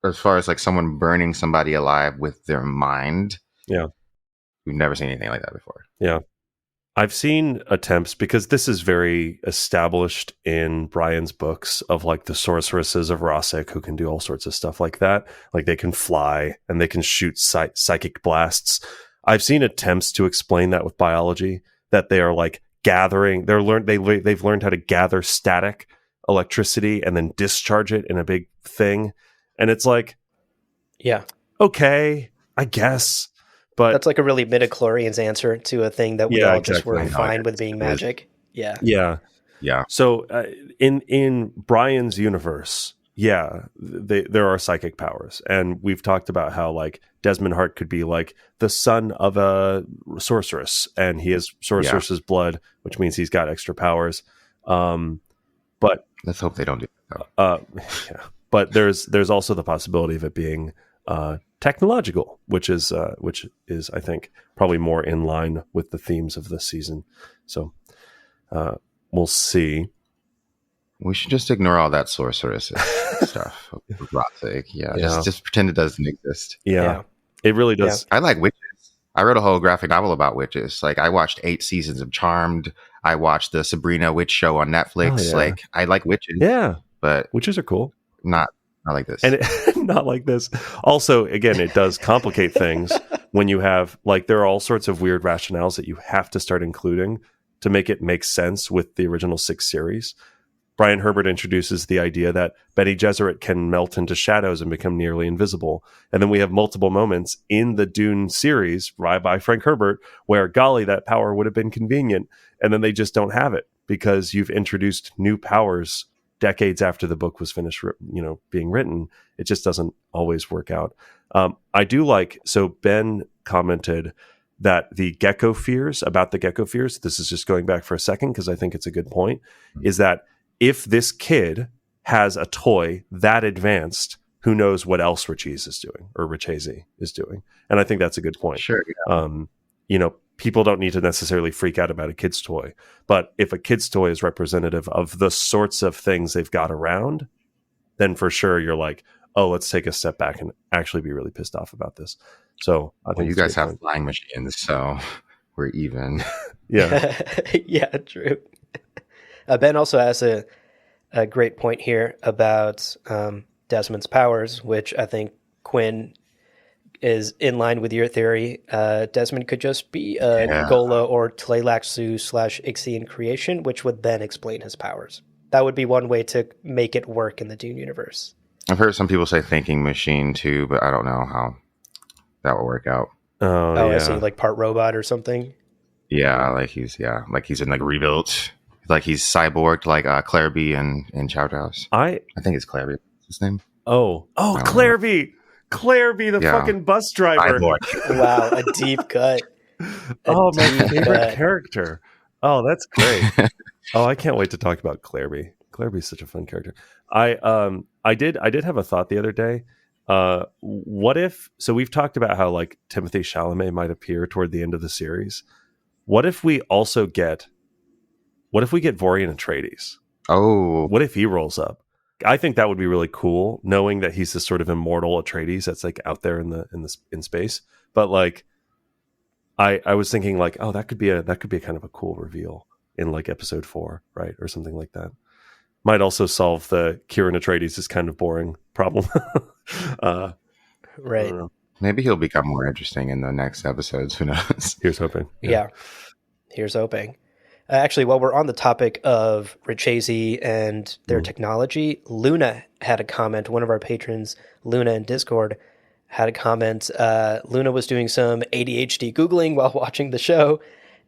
[SPEAKER 3] As far as like someone burning somebody alive with their mind, we've never seen anything like that before.
[SPEAKER 1] Yeah. I've seen attempts, because this is very established in Brian's books, of like the sorceresses of Rosic who can do all sorts of stuff like that. Like they can fly and they can shoot psychic blasts. I've seen attempts to explain that with biology, that they are like gathering. They've learned how to gather static electricity and then discharge it in a big thing. And it's like, okay, I guess. But
[SPEAKER 2] that's like a really midichlorians answer to a thing that we all just were fine with being magic. Yeah.
[SPEAKER 1] So in Brian's universe, there are psychic powers, and we've talked about how like Desmond Hart could be like the son of a sorceress, and he has sorceress's blood, which means he's got extra powers. But
[SPEAKER 3] let's hope they don't do that.
[SPEAKER 1] But there's also the possibility of it being technological, which is I think probably more in line with the themes of this season. So we'll see.
[SPEAKER 3] We should just ignore all that sorceress stuff. Just pretend it doesn't exist.
[SPEAKER 1] Yeah. It really does.
[SPEAKER 3] I like witches. I wrote a whole graphic novel about witches. Like I watched 8 seasons of Charmed. I watched the Sabrina witch show on Netflix. Like I like witches.
[SPEAKER 1] Yeah,
[SPEAKER 3] but
[SPEAKER 1] witches are cool.
[SPEAKER 3] Not like this.
[SPEAKER 1] And not like this. Also, again, it does complicate things when you have, like, there are all sorts of weird rationales that you have to start including to make it make sense with the original 6 series. Brian Herbert introduces the idea that Bene Gesserit can melt into shadows and become nearly invisible. And then we have multiple moments in the Dune series by Frank Herbert where, golly, that power would have been convenient. And then they just don't have it because you've introduced new powers decades after the book was finished, being written. It just doesn't always work out. I do like, so Ben commented that the gecko fears, this is just going back for a second because I think it's a good point, is that if this kid has a toy that advanced, who knows what else Richese is doing. And I think that's a good point.
[SPEAKER 3] Sure.
[SPEAKER 1] Yeah. people don't need to necessarily freak out about a kid's toy. But if a kid's toy is representative of the sorts of things they've got around, then for sure you're like, oh, let's take a step back and actually be really pissed off about this. So I think
[SPEAKER 3] you guys have flying machines, so we're even.
[SPEAKER 1] Yeah.
[SPEAKER 2] Yeah, true. Ben also has a great point here about Desmond's powers, which I think, Quinn, is in line with your theory. Desmond could just be a Gola or Tleilaxu / Ixian creation, which would then explain his powers. That would be one way to make it work in the Dune universe.
[SPEAKER 3] I've heard some people say thinking machine too, but I don't know how that will work out.
[SPEAKER 2] Oh, yeah. I see, like part robot or something.
[SPEAKER 3] Yeah, like he's in like rebuilt, like he's cyborged, like Clairby in Chowderhouse. I think it's Clairby. What's his name?
[SPEAKER 1] Oh, Clairby. Clairby, the fucking bus driver.
[SPEAKER 2] Wow, a deep cut.
[SPEAKER 1] My favorite character. Oh, that's great. Oh, I can't wait to talk about Clairby. Clairby's such a fun character. I did have a thought the other day. What if, so we've talked about how like Timothée Chalamet might appear toward the end of the series. What if we get Vorian Atreides?
[SPEAKER 3] Oh.
[SPEAKER 1] What if he rolls up? I think that would be really cool, knowing that he's this sort of immortal Atreides that's like out there in space. But like, I was thinking like, oh, that could be a kind of a cool reveal in like episode 4, right, or something like that. Might also solve the Kieran Atreides is kind of boring problem.
[SPEAKER 2] Right.
[SPEAKER 3] Maybe he'll become more interesting in the next episodes. Who knows?
[SPEAKER 1] Here's hoping.
[SPEAKER 2] Yeah. Here's hoping. Actually, while we're on the topic of Richese and their technology, Luna had a comment. One of our patrons, Luna in Discord, had a comment. Luna was doing some ADHD Googling while watching the show,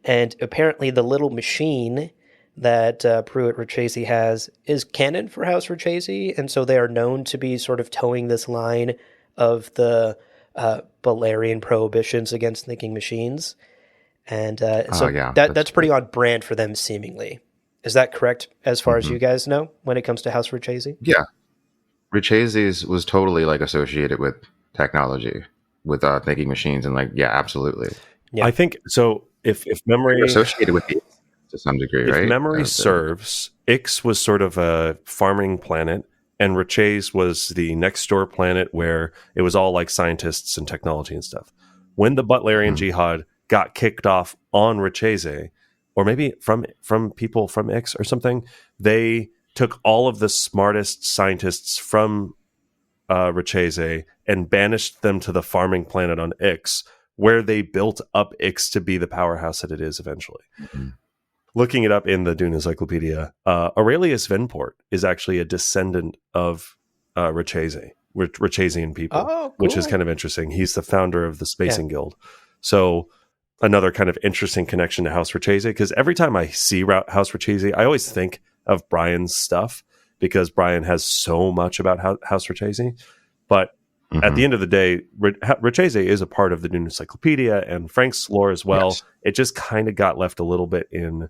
[SPEAKER 2] and apparently the little machine that Pruitt Richese has is canon for House Richese, and so they are known to be sort of towing this line of the Balerian prohibitions against thinking machines. And that's pretty on brand for them, seemingly. Is that correct, as far as you guys know, when it comes to House Richese?
[SPEAKER 3] Yeah. Richese's was totally like associated with technology, with thinking machines, and like, yeah, absolutely.
[SPEAKER 1] Yeah. I think so. If memory
[SPEAKER 3] they're associated with these to some degree, right?
[SPEAKER 1] If memory serves, Ix was sort of a farming planet, and Richese was the next door planet where it was all like scientists and technology and stuff. When the Butlerian Jihad got kicked off on Richese, or maybe from people from Ix or something, they took all of the smartest scientists from Richese and banished them to the farming planet on Ix, where they built up Ix to be the powerhouse that it is eventually. Looking it up in the Dune Encyclopedia, Aurelius Venport is actually a descendant of Richesian people, which is kind of interesting. He's the founder of the Spacing Guild. So another kind of interesting connection to House Richese, because every time I see House Richese, I always think of Brian's stuff, because Brian has so much about House Richese. But at the end of the day, Richese is a part of the Dune Encyclopedia and Frank's lore as well. Yes. It just kind of got left a little bit in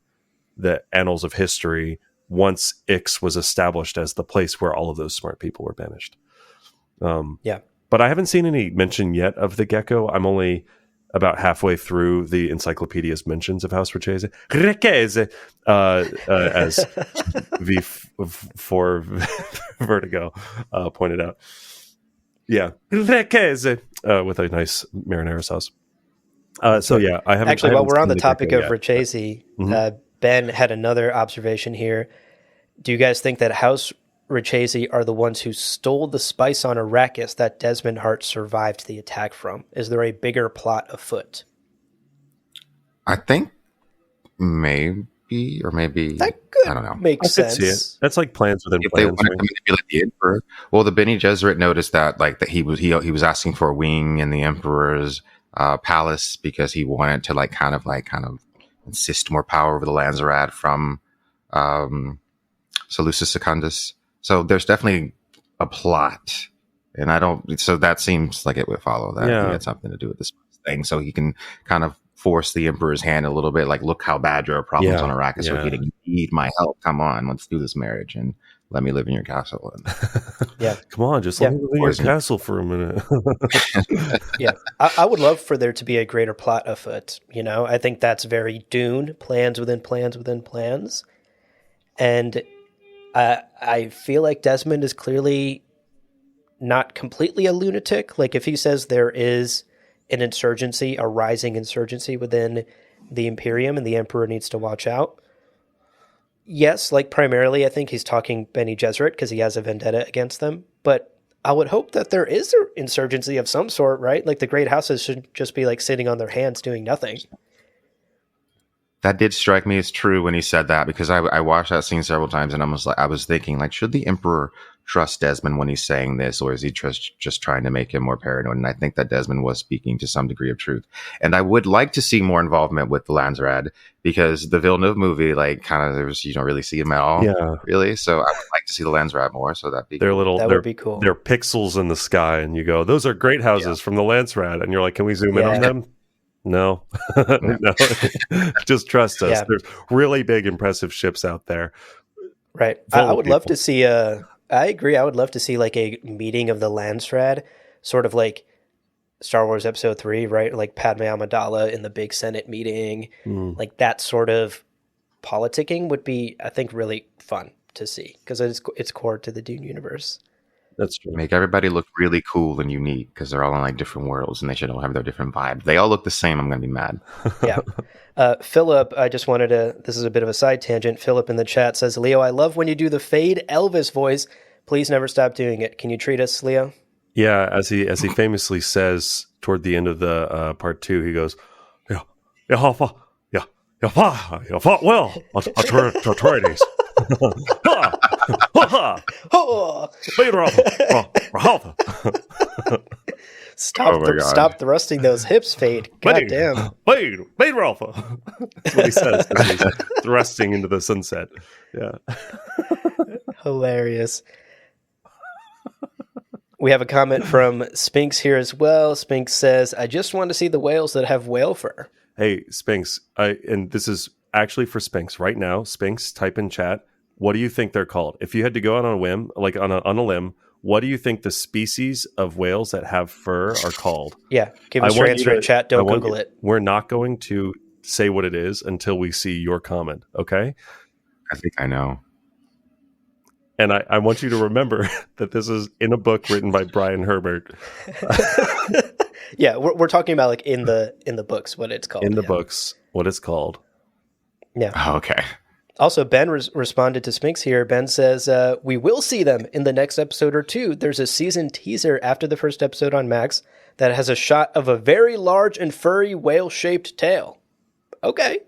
[SPEAKER 1] the annals of history once Ix was established as the place where all of those smart people were banished. But I haven't seen any mention yet of the gecko. I'm only about halfway through the encyclopedia's mentions of House Richese. Richese, as V4 Vertigo pointed out. Yeah, Richese, with a nice marinara sauce. I haven't.
[SPEAKER 2] Actually, while we're on the topic of Richese, Ben had another observation here. Do you guys think that House Richese are the ones who stole the spice on Arrakis that Desmond Hart survived the attack from? Is there a bigger plot afoot?
[SPEAKER 3] I think maybe, or maybe
[SPEAKER 2] that could
[SPEAKER 3] I don't know.
[SPEAKER 2] Make sense.
[SPEAKER 1] See it. That's like plans within
[SPEAKER 3] if
[SPEAKER 1] plans.
[SPEAKER 3] They want to manipulate the Emperor. Well, the Bene Gesserit noticed that he was asking for a wing in the Emperor's palace because he wanted to kind of insist more power over the Lanzarat from Seleucus Secundus. So there's definitely a plot, and so that seems like it would follow that. He had something to do with this thing, so he can kind of force the Emperor's hand a little bit, like, look how bad your problems on Arrakis are getting. You need my help. Come on, let's do this marriage. And let me live in your castle.
[SPEAKER 2] Yeah.
[SPEAKER 1] Come on, just let me live in your
[SPEAKER 3] Wasn't it?
[SPEAKER 1] castle for a minute.
[SPEAKER 2] Yeah. I would love for there to be a greater plot afoot. You know, I think that's very Dune, plans within plans within plans. And I feel like Desmond is clearly not completely a lunatic. Like if he says there is an insurgency, a rising insurgency within the Imperium and the Emperor needs to watch out. Yes, like primarily I think he's talking Bene Gesserit because he has a vendetta against them. But I would hope that there is an insurgency of some sort, right? Like the great houses should just be like sitting on their hands doing nothing.
[SPEAKER 3] That did strike me as true when he said that, because I watched that scene several times and I was thinking, like, should the Emperor trust Desmond when he's saying this, or is he just trying to make him more paranoid? And I think that Desmond was speaking to some degree of truth. And I would like to see more involvement with the Landsrad, because the Villeneuve movie, like, kind of, there's, you don't really see him at all, really. So I would like to see the Landsrad more. So that'd be cool.
[SPEAKER 2] That would be cool.
[SPEAKER 1] They're pixels in the sky, and you go, those are great houses from the Landsrad, and you're like, can we zoom in on them? No, no. Just trust us.
[SPEAKER 2] Yeah.
[SPEAKER 1] There's really big, impressive ships out there.
[SPEAKER 2] Right. I would love to see I agree. I would love to see like a meeting of the Landsrad, sort of like Star Wars Episode 3, right? Like Padme Amidala in the big Senate meeting. Like that sort of politicking would be, I think, really fun to see because it's core to the Dune universe.
[SPEAKER 1] That's true.
[SPEAKER 3] Make everybody look really cool and unique, because they're all in like different worlds and they should all have their different vibes. They all look the same. I'm going to be mad.
[SPEAKER 2] Yeah. Philip, I just wanted to, this is a bit of a side tangent. Philip in the chat says, Leo, I love when you do the fade Elvis voice. Please never stop doing it. Can you treat us, Leo?
[SPEAKER 1] Yeah, as he famously says toward the end of the part 2, he goes, "Yeah, you fought well, Atreides."
[SPEAKER 2] Stop thrusting those hips, Fade. God damn.
[SPEAKER 1] Fade, Ralpha. That's what he says. He's thrusting into the sunset. Yeah.
[SPEAKER 2] Hilarious. We have a comment from Spinks here as well. Spinks says, I just want to see the whales that have whale fur.
[SPEAKER 1] Hey, Spinks, and this is actually for Spinks right now. Spinks, type in chat. What do you think they're called? If you had to go out on a whim, like on a limb, what do you think the species of whales that have fur are called?
[SPEAKER 2] Yeah, give us your answer in chat. Don't Google it.
[SPEAKER 1] We're not going to say what it is until we see your comment, okay?
[SPEAKER 3] I think I know.
[SPEAKER 1] And I want you to remember that this is in a book written by Brian Herbert.
[SPEAKER 2] Yeah, we're talking about like in the books what it's called.
[SPEAKER 1] In the books, what it's called.
[SPEAKER 2] Yeah.
[SPEAKER 3] Oh, okay.
[SPEAKER 2] Also, Ben responded to Spinks here. Ben says, we will see them in the next episode or two. There's a season teaser after the first episode on Max that has a shot of a very large and furry whale-shaped tail. Okay.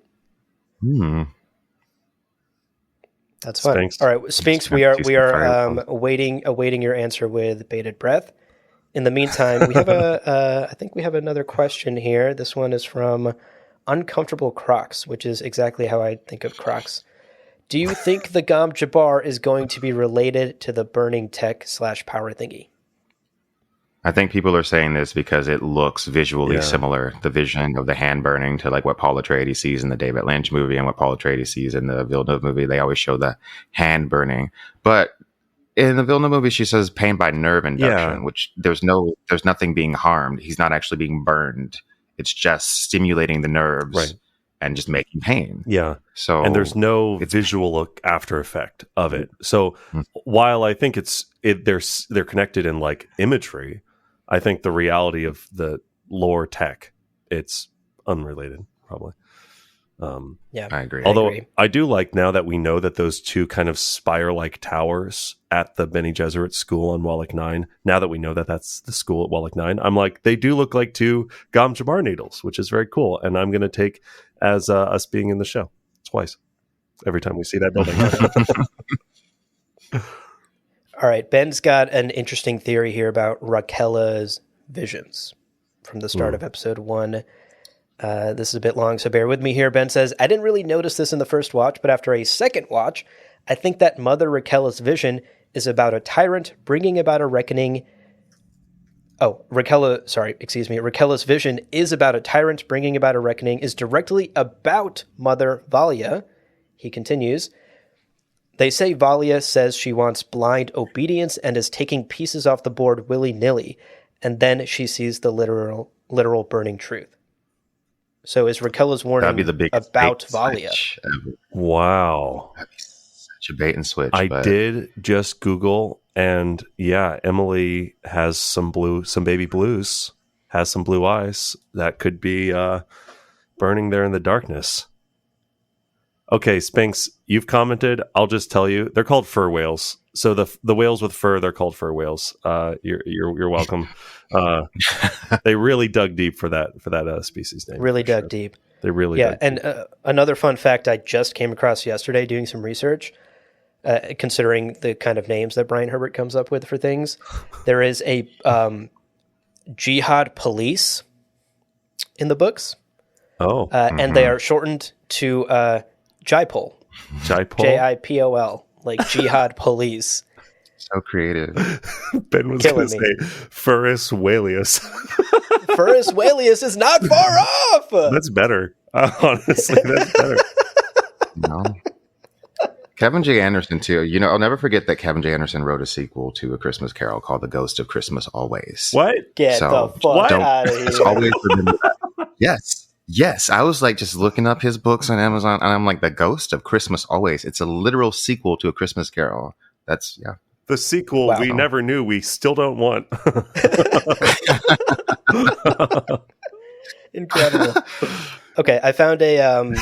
[SPEAKER 2] That's fun.
[SPEAKER 1] Spinks.
[SPEAKER 2] All right, Spinks, we are awaiting your answer with bated breath. In the meantime, we have I think we have another question here. This one is from Uncomfortable Crocs, which is exactly how I think of Crocs. Do you think the Gom Jabbar is going to be related to the burning tech / power thingy?
[SPEAKER 3] I think people are saying this because it looks visually similar. The vision of the hand burning to like what Paul Atreides sees in the David Lynch movie and what Paul Atreides sees in the Villeneuve movie. They always show the hand burning. But in the Villeneuve movie, she says pain by nerve induction, which there's nothing being harmed. He's not actually being burned. It's just stimulating the nerves and just making pain.
[SPEAKER 1] Yeah.
[SPEAKER 3] So,
[SPEAKER 1] and there's no visual after effect of it. So while I think they're connected in like imagery, I think the reality of the lore tech, it's unrelated, probably.
[SPEAKER 2] Yeah,
[SPEAKER 3] I agree.
[SPEAKER 1] Although I do like now that we know that those two kind of spire-like towers at the Bene Gesserit school on Wallach 9, now that we know that that's the school at Wallach 9, I'm like, they do look like two Gom Jabbar needles, which is very cool. And I'm going to take as us being in the show twice every time we see that building.
[SPEAKER 2] All right, Ben's got an interesting theory here about Raquela's visions from the start of episode 1. This is a bit long, so bear with me here. Ben says, I didn't really notice this in the first watch, but after a second watch, I think that Mother Raquela's vision is about a tyrant bringing about a reckoning. Raquela's vision is about a tyrant bringing about a reckoning, is directly about Mother Valia. He continues, They say Valia says she wants blind obedience and is taking pieces off the board willy-nilly, and then she sees the literal burning truth. So is Raquela's warning
[SPEAKER 3] That'd be the biggest
[SPEAKER 2] about
[SPEAKER 3] bait
[SPEAKER 2] Valia?
[SPEAKER 3] switch ever.
[SPEAKER 1] Wow.
[SPEAKER 3] That'd be such a bait and switch.
[SPEAKER 1] I
[SPEAKER 3] but
[SPEAKER 1] did just Google, and yeah, Emily has some baby blues, has some blue eyes that could be burning there in the darkness. Okay, Spinks, you've commented. I'll just tell you, they're called fur whales. So the whales with fur, they're called fur whales. You're welcome. They really dug deep for that species name.
[SPEAKER 2] Really dug deep.
[SPEAKER 1] They really
[SPEAKER 2] Yeah,
[SPEAKER 1] dug
[SPEAKER 2] and another fun fact I just came across yesterday doing some research, considering the kind of names that Brian Herbert comes up with for things. There is a jihad police in the books.
[SPEAKER 1] Oh,
[SPEAKER 2] and they are shortened to JIPOL.
[SPEAKER 1] JIPOL?
[SPEAKER 2] J-I-P-O-L, like jihad police.
[SPEAKER 3] so creative.
[SPEAKER 1] Ben was going to say Furus Walius.
[SPEAKER 2] Furus Walius is not far off.
[SPEAKER 1] That's better. Honestly, that's better.
[SPEAKER 3] No. Kevin J. Anderson, too. You know, I'll never forget that Kevin J. Anderson wrote a sequel to A Christmas Carol called The Ghost of Christmas Always.
[SPEAKER 1] What?
[SPEAKER 2] Get the fuck out of here.
[SPEAKER 3] Just always remember that. Yes. I was like just looking up his books on Amazon, and I'm like, The Ghost of Christmas Always. It's a literal sequel to A Christmas Carol. That's, yeah.
[SPEAKER 1] The sequel we never knew, we still don't want.
[SPEAKER 2] Incredible. Okay, I found a...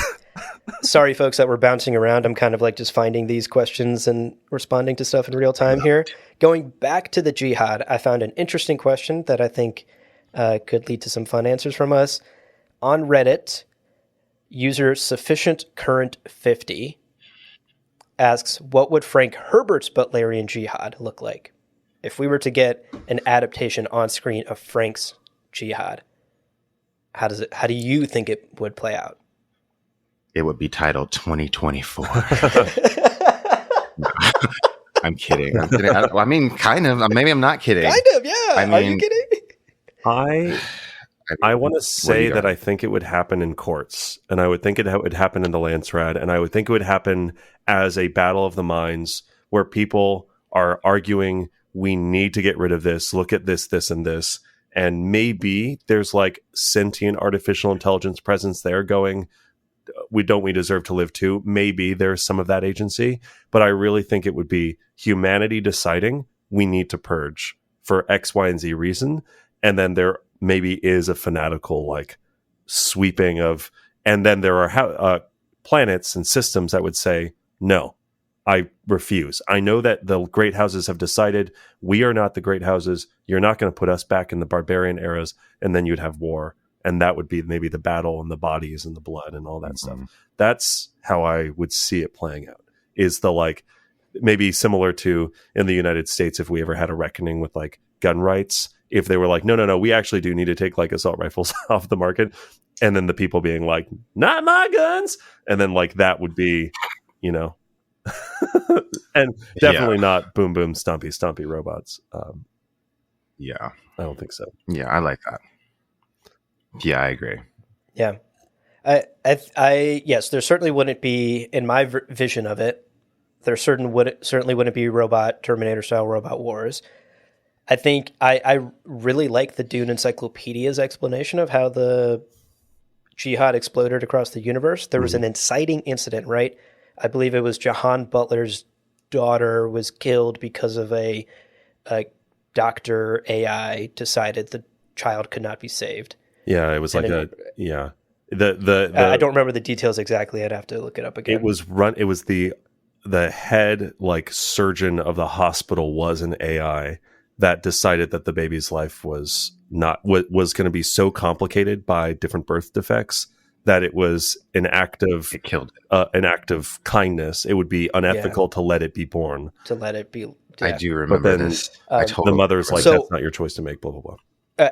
[SPEAKER 2] sorry, folks, that we're bouncing around. I'm kind of like just finding these questions and responding to stuff in real time here. Going back to the jihad, I found an interesting question that I think could lead to some fun answers from us. On Reddit, user Sufficient Current 50 asks, what would Frank Herbert's Butlerian Jihad look like if we were to get an adaptation on screen of Frank's Jihad? How do you think it would play out?
[SPEAKER 3] It would be titled 2024. I'm kidding. I mean, kind of. Maybe I'm not kidding.
[SPEAKER 2] Kind of, yeah. Are you kidding?
[SPEAKER 1] I want to say that I think it would happen in courts, and I would think it would happen in the Landsrad, and I would think it would happen as a battle of the minds where people are arguing, we need to get rid of this, look at this, this, and this, and maybe there's like sentient artificial intelligence presence there going, we deserve to live too. Maybe there's some of that agency, but I really think it would be humanity deciding we need to purge for X, Y, and Z reason, and then there maybe is a fanatical like sweeping of, and then there are planets and systems that would say, no, I refuse. I know that the great houses have decided we are not the great houses. You're not going to put us back in the barbarian eras. And then you'd have war. And that would be maybe the battle and the bodies and the blood and all that stuff. That's how I would see it playing out, is the like, maybe similar to in the United States, if we ever had a reckoning with like gun rights, if they were like, no, we actually do need to take like assault rifles off the market. And then the people being like, not my guns. And then like, that would be, you know, and definitely not boom, boom, stompy, stompy robots.
[SPEAKER 3] Yeah.
[SPEAKER 1] I don't think so.
[SPEAKER 3] Yeah. I like that. Yeah, I agree.
[SPEAKER 2] Yeah. Yes, there certainly wouldn't be, in my vision of it, there certainly wouldn't be Terminator-style robot wars. I think I really like the Dune Encyclopedia's explanation of how the jihad exploded across the universe. There was an inciting incident, right? I believe it was Jahan Butler's daughter was killed because of a doctor AI decided the child could not be saved.
[SPEAKER 1] Yeah, it was like I don't
[SPEAKER 2] remember the details exactly. I'd have to look it up again.
[SPEAKER 1] It was the head like surgeon of the hospital was an AI that decided that the baby's life was going to be so complicated by different birth defects that it was an act of kindness. It would be unethical to let it be born.
[SPEAKER 2] To let it be. Yeah.
[SPEAKER 3] I do remember this. I totally
[SPEAKER 1] the mother's like, that's not your choice to make, blah, blah, blah.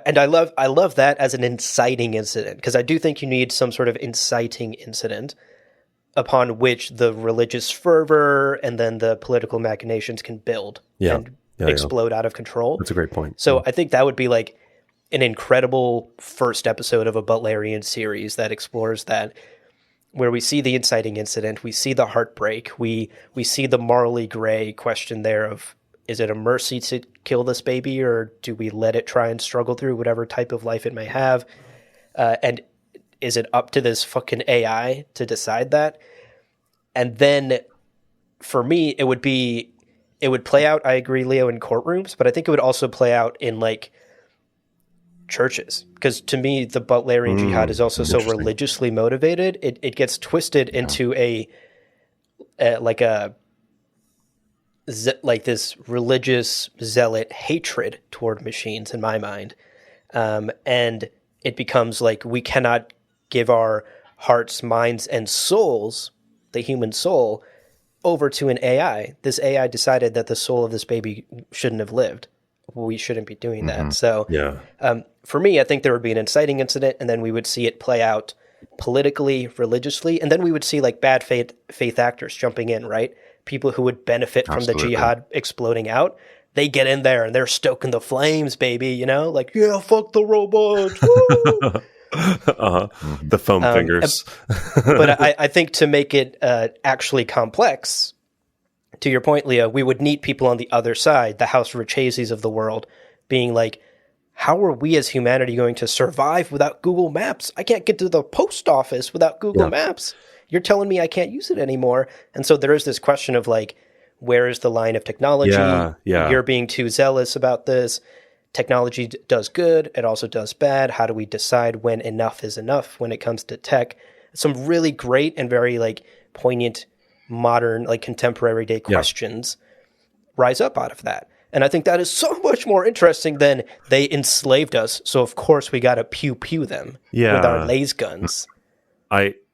[SPEAKER 2] And I love that as an inciting incident, because I do think you need some sort of inciting incident upon which the religious fervor and then the political machinations can build and explode out of control.
[SPEAKER 1] That's a great point.
[SPEAKER 2] So I think that would be like an incredible first episode of a Butlerian series that explores that. where we see the inciting incident, we see the heartbreak, we see the morally gray question there of, is it a mercy to kill this baby, or do we let it try and struggle through whatever type of life it may have? And is it up to this fucking AI to decide that? And then for me, it would play out, I agree, Leo, in courtrooms, but I think it would also play out in like churches. Because to me, the Butlerian Jihad is also so religiously motivated. It gets twisted into like this religious zealot hatred toward machines in my mind. And it becomes like, we cannot give our hearts, minds, and souls, the human soul, over to an AI. This AI decided that the soul of this baby shouldn't have lived. We shouldn't be doing that. So for me, I think there would be an inciting incident, and then we would see it play out politically, religiously, and then we would see like bad faith actors jumping in, right? People who would benefit from the jihad exploding out. They get in there and they're stoking the flames, baby, you know? Like, yeah, fuck the robots. Woo!
[SPEAKER 1] The foam fingers.
[SPEAKER 2] But I think to make it actually complex, to your point, Leo, we would need people on the other side, the House Richeses of the world, being like, how are we as humanity going to survive without Google Maps? I can't get to the post office without Google Maps. You're telling me I can't use it anymore. And so there is this question of like, where is the line of technology? You're being too zealous about this. Technology does good. It also does bad. How do we decide when enough is enough when it comes to tech? Some really great and very like poignant, modern, like contemporary day questions rise up out of that. And I think that is so much more interesting than they enslaved us. So of course we got to pew pew them with our laser guns.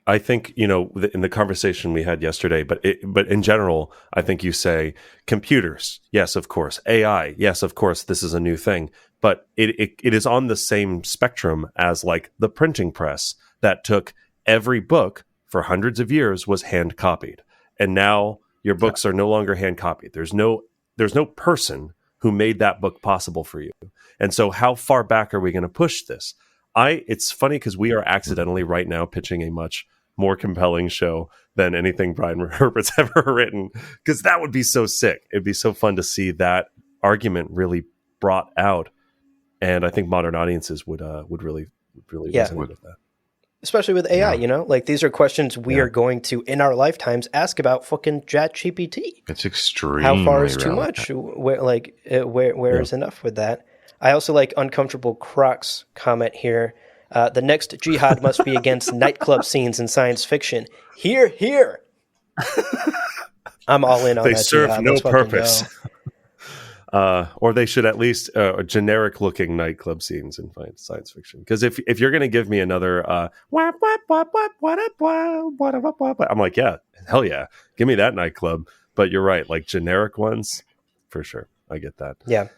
[SPEAKER 1] I think, you know, in the conversation we had yesterday, but in general, I think you say computers. Yes, of course. AI. Yes, of course. This is a new thing, but it is on the same spectrum as like the printing press that took every book for hundreds of years was hand copied. And now your books are no longer hand copied. There's no person who made that book possible for you. And so how far back are we going to push this? It's funny because we are accidentally right now pitching a much more compelling show than anything Brian Herbert's ever written, because that would be so sick. It'd be so fun to see that argument really brought out, and I think modern audiences would really resonate with that.
[SPEAKER 2] Especially with AI, you know, like these are questions we are going to in our lifetimes ask about fucking ChatGPT.
[SPEAKER 3] It's extreme.
[SPEAKER 2] How far is too much? Where is enough with that? I also like Uncomfortable Croc's comment here. The next jihad must be against nightclub scenes in science fiction. Hear, hear. I'm all in on that. They
[SPEAKER 1] serve
[SPEAKER 2] jihad.
[SPEAKER 1] no purpose. Or they should at least generic-looking nightclub scenes in science fiction. Because if you're going to give me another I'm like, yeah, hell yeah, give me that nightclub. But you're right, like generic ones, for sure. I get that.
[SPEAKER 2] Yeah.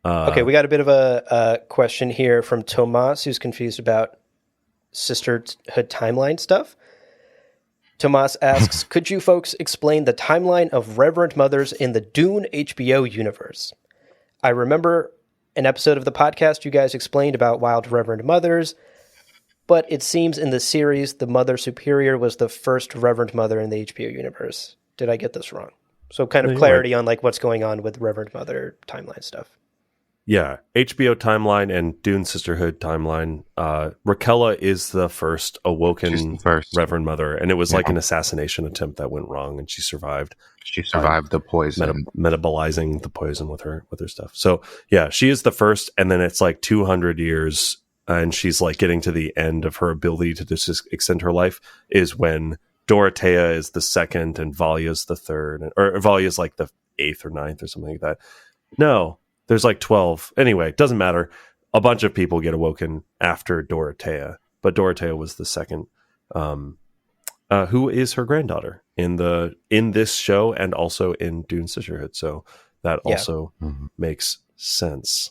[SPEAKER 2] Okay, we got a bit of a question here from Tomas, who's confused about Sisterhood timeline stuff. Tomas asks, could you folks explain the timeline of Reverend Mothers in the Dune HBO universe? I remember an episode of the podcast you guys explained about Wild Reverend Mothers, but it seems in the series the Mother Superior was the first Reverend Mother in the HBO universe. Did I get this wrong? So kind of clarity on like what's going on with Reverend Mother timeline stuff.
[SPEAKER 1] Yeah, HBO timeline and Dune Sisterhood timeline. Raquella is the first awoken Reverend Mother, and it was like an assassination attempt that went wrong, and she survived.
[SPEAKER 3] She survived the poison,
[SPEAKER 1] metabolizing the poison with her stuff. So yeah, she is the first, and then it's like 200 years, and she's like getting to the end of her ability to just extend her life. Is when Dorothea is the second, and Valya's the third, or Valya's like the 8th or 9th or something like that. No. There's like 12. Anyway, it doesn't matter. A bunch of people get awoken after Dorothea, but Dorothea was the second. Who is her granddaughter in this show and also in Dune Sisterhood. So that also makes sense.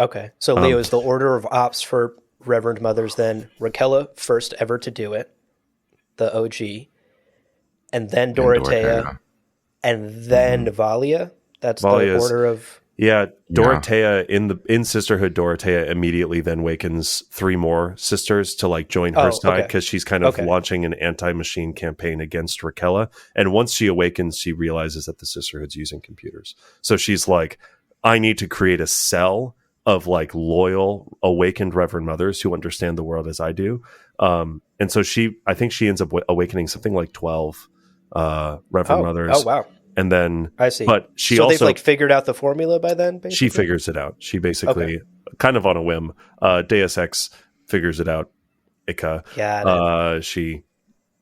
[SPEAKER 2] Okay. So Leo is the order of ops for Reverend Mothers, then Raquella, first ever to do it, the OG, and then Dorothea, and then Valya. That's Valya's the order of
[SPEAKER 1] Yeah, Dorothea in Sisterhood, Dorothea immediately then wakens 3 more sisters to like join her side because she's kind of launching an anti-machine campaign against Raquella. And once she awakens, she realizes that the Sisterhood's using computers. So she's like, I need to create a cell of like loyal, awakened Reverend Mothers who understand the world as I do. And so I think she ends up awakening something like 12 Reverend Mothers.
[SPEAKER 2] Oh, wow.
[SPEAKER 1] And then
[SPEAKER 2] I see.
[SPEAKER 1] But she
[SPEAKER 2] so
[SPEAKER 1] also
[SPEAKER 2] they've like figured out the formula by then. Basically?
[SPEAKER 1] She figures it out. She basically kind of on a whim. Deus Ex figures it out. Ika. She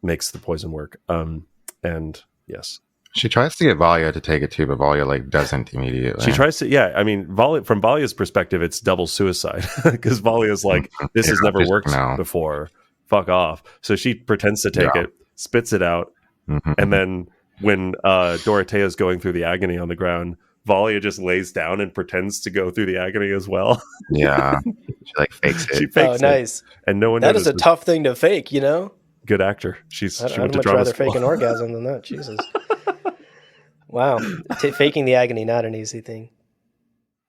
[SPEAKER 1] makes the poison work. And yes,
[SPEAKER 3] she tries to get Valia to take it too, but Valia like doesn't immediately.
[SPEAKER 1] She tries to. Yeah, I mean, from Valia's perspective, it's double suicide because Valia's like, this has never worked before. Fuck off. So she pretends to take it, spits it out, and then when Dorothea is going through the agony on the ground, Valia just lays down and pretends to go through the agony as well.
[SPEAKER 3] Yeah, she like fakes it.
[SPEAKER 1] She fakes it.
[SPEAKER 2] Nice.
[SPEAKER 1] And no one.
[SPEAKER 2] That is a tough thing to fake, you know.
[SPEAKER 1] Good actor. She went to
[SPEAKER 2] much
[SPEAKER 1] drama
[SPEAKER 2] rather
[SPEAKER 1] school.
[SPEAKER 2] fake an orgasm than that. Jesus. Wow, faking the agony, not an easy thing.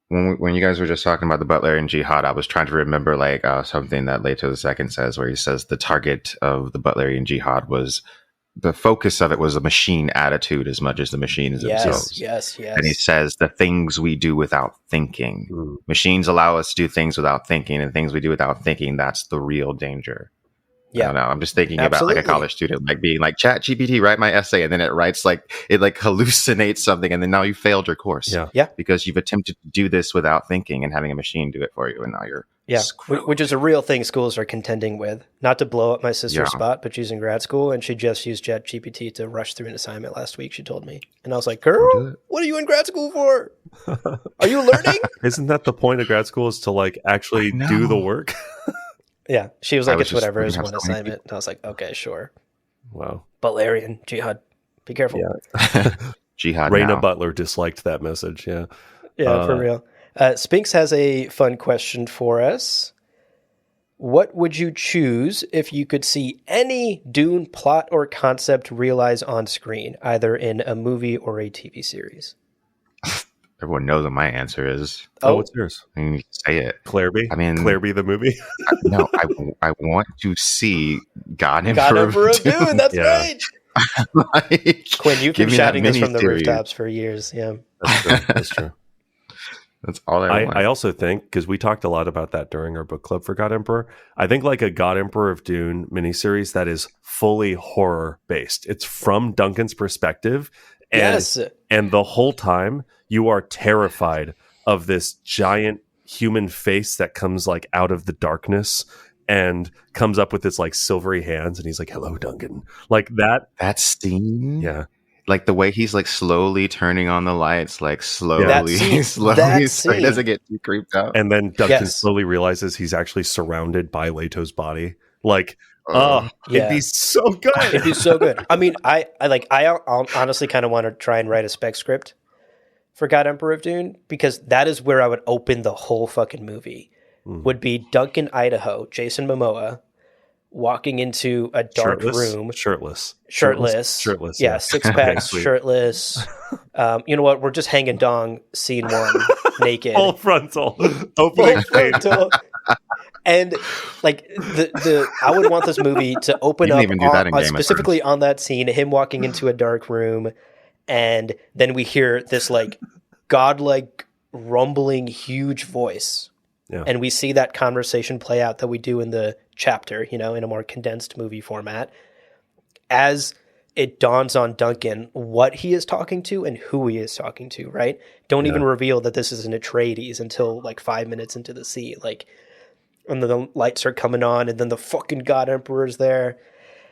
[SPEAKER 3] When you guys were just talking about the Butlerian Jihad, I was trying to remember like something that Leto II says, where he says the target of the Butlerian Jihad was. The focus of it was a machine attitude as much as the machines themselves.
[SPEAKER 2] Yes.
[SPEAKER 3] And he says the things we do without thinking.
[SPEAKER 1] Mm.
[SPEAKER 3] Machines allow us to do things without thinking, and things we do without thinking, that's the real danger. Yeah. I don't know. I'm just thinking about like a college student, like being like, Chat GPT, write my essay, and then it writes like it like hallucinates something, and then now you failed your course.
[SPEAKER 2] Yeah.
[SPEAKER 3] Because you've attempted to do this without thinking and having a machine do it for you, and now you're screwed.
[SPEAKER 2] Which is a real thing schools are contending with. Not to blow up my sister's spot, but she's in grad school, and she just used Chat GPT to rush through an assignment last week, she told me. And I was like, girl, what are you in grad school for? Are you learning?
[SPEAKER 1] Isn't that the point of grad school, is to like actually do the work?
[SPEAKER 2] Yeah, she was like, it's whatever, it's one assignment. And I was like, okay, sure.
[SPEAKER 1] Wow.
[SPEAKER 2] Butlerian Jihad. Be careful.
[SPEAKER 3] Yeah. Jihad.
[SPEAKER 1] Raina Butler disliked that message. Yeah.
[SPEAKER 2] Yeah, for real. Spinks has a fun question for us. What would you choose if you could see any Dune plot or concept realize on screen, either in a movie or a TV series?
[SPEAKER 3] Everyone knows what my answer is.
[SPEAKER 1] Oh, what's yours?
[SPEAKER 3] I mean, you say it.
[SPEAKER 1] Clareby?
[SPEAKER 3] I mean,
[SPEAKER 1] Clareby the movie?
[SPEAKER 3] No, I want to see God
[SPEAKER 2] Emperor of Dune. That's right.
[SPEAKER 3] Like,
[SPEAKER 2] Quinn, you've been shouting this from the rooftops for years. Yeah,
[SPEAKER 1] That's true.
[SPEAKER 3] That's all I want.
[SPEAKER 1] I also think, because we talked a lot about that during our book club for God Emperor, I think like a God Emperor of Dune miniseries that is fully horror based. It's from Duncan's perspective. And the whole time you are terrified of this giant human face that comes like out of the darkness and comes up with its like silvery hands, and he's like, "Hello, Duncan." Like that
[SPEAKER 3] scene.
[SPEAKER 1] Yeah.
[SPEAKER 3] Like the way he's like slowly turning on the lights, like slowly, slowly, so he doesn't get too creeped out.
[SPEAKER 1] And then Duncan slowly realizes he's actually surrounded by Leto's body. Like, it'd be so good.
[SPEAKER 2] It'd be so good. I mean, I honestly kind of want to try and write a spec script for God Emperor of Dune, because that is where I would open the whole fucking movie. Would be Duncan, Idaho, Jason Momoa, walking into a dark room.
[SPEAKER 1] Shirtless.
[SPEAKER 2] Yeah, six packs, shirtless. You know what? We're just hanging dong, scene one, naked.
[SPEAKER 1] Full frontal. Opening frontal.
[SPEAKER 2] And like I would want this movie to open up specifically on that scene, him walking into a dark room, and then we hear this like godlike rumbling huge voice.
[SPEAKER 1] Yeah.
[SPEAKER 2] And we see that conversation play out that we do in the chapter, you know, in a more condensed movie format, as it dawns on Duncan what he is talking to and who he is talking to, right? Don't even reveal that this is an Atreides until like 5 minutes into the scene. Like, and then the lights are coming on, and then the fucking God Emperor's there.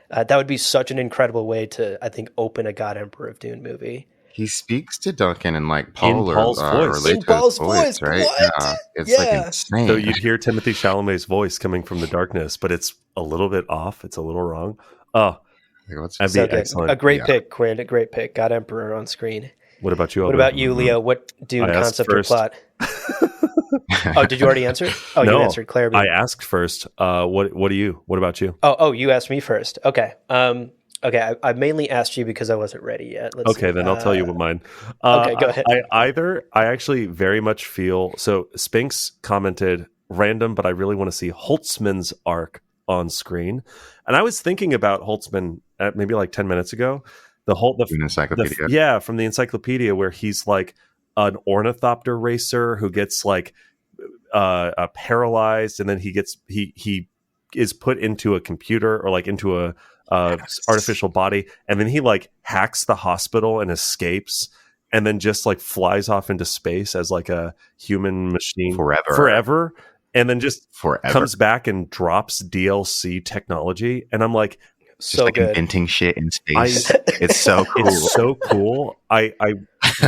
[SPEAKER 2] That would be such an incredible way to, I think, open a God Emperor of Dune movie.
[SPEAKER 3] He speaks to Duncan in like Paul's voice.
[SPEAKER 2] In Paul's voice,
[SPEAKER 3] right?
[SPEAKER 2] What?
[SPEAKER 3] Yeah, it's like insane.
[SPEAKER 1] So you'd hear Timothée Chalamet's voice coming from the darkness, but it's a little bit off. It's a little wrong. That'd be excellent.
[SPEAKER 2] A great pick, Quinn. A great pick. God Emperor on screen.
[SPEAKER 1] What about you?
[SPEAKER 2] What about you, Leo? What Dune concept or plot? Oh, did you already answer? Oh,
[SPEAKER 1] no,
[SPEAKER 2] you answered, Claire.
[SPEAKER 1] I asked first. What about you?
[SPEAKER 2] Oh, you asked me first. Okay. Okay, I mainly asked you because I wasn't ready yet. Let's
[SPEAKER 1] Okay,
[SPEAKER 2] see.
[SPEAKER 1] then I'll tell you what mine.
[SPEAKER 2] Okay, go ahead.
[SPEAKER 1] I actually very much feel so. Spinks commented random, but I really want to see Holtzman's arc on screen. And I was thinking about Holtzman maybe like 10 minutes ago.
[SPEAKER 3] An encyclopedia.
[SPEAKER 1] Yeah, from the encyclopedia where he's like an ornithopter racer who gets like paralyzed, and then he is put into a computer or like into a artificial body, and then he like hacks the hospital and escapes, and then just like flies off into space as like a human machine forever, and then just comes back and drops DLC technology, and I'm like,
[SPEAKER 2] so
[SPEAKER 3] like
[SPEAKER 2] good.
[SPEAKER 3] Inventing shit in space. It's so cool.
[SPEAKER 1] It's so cool. I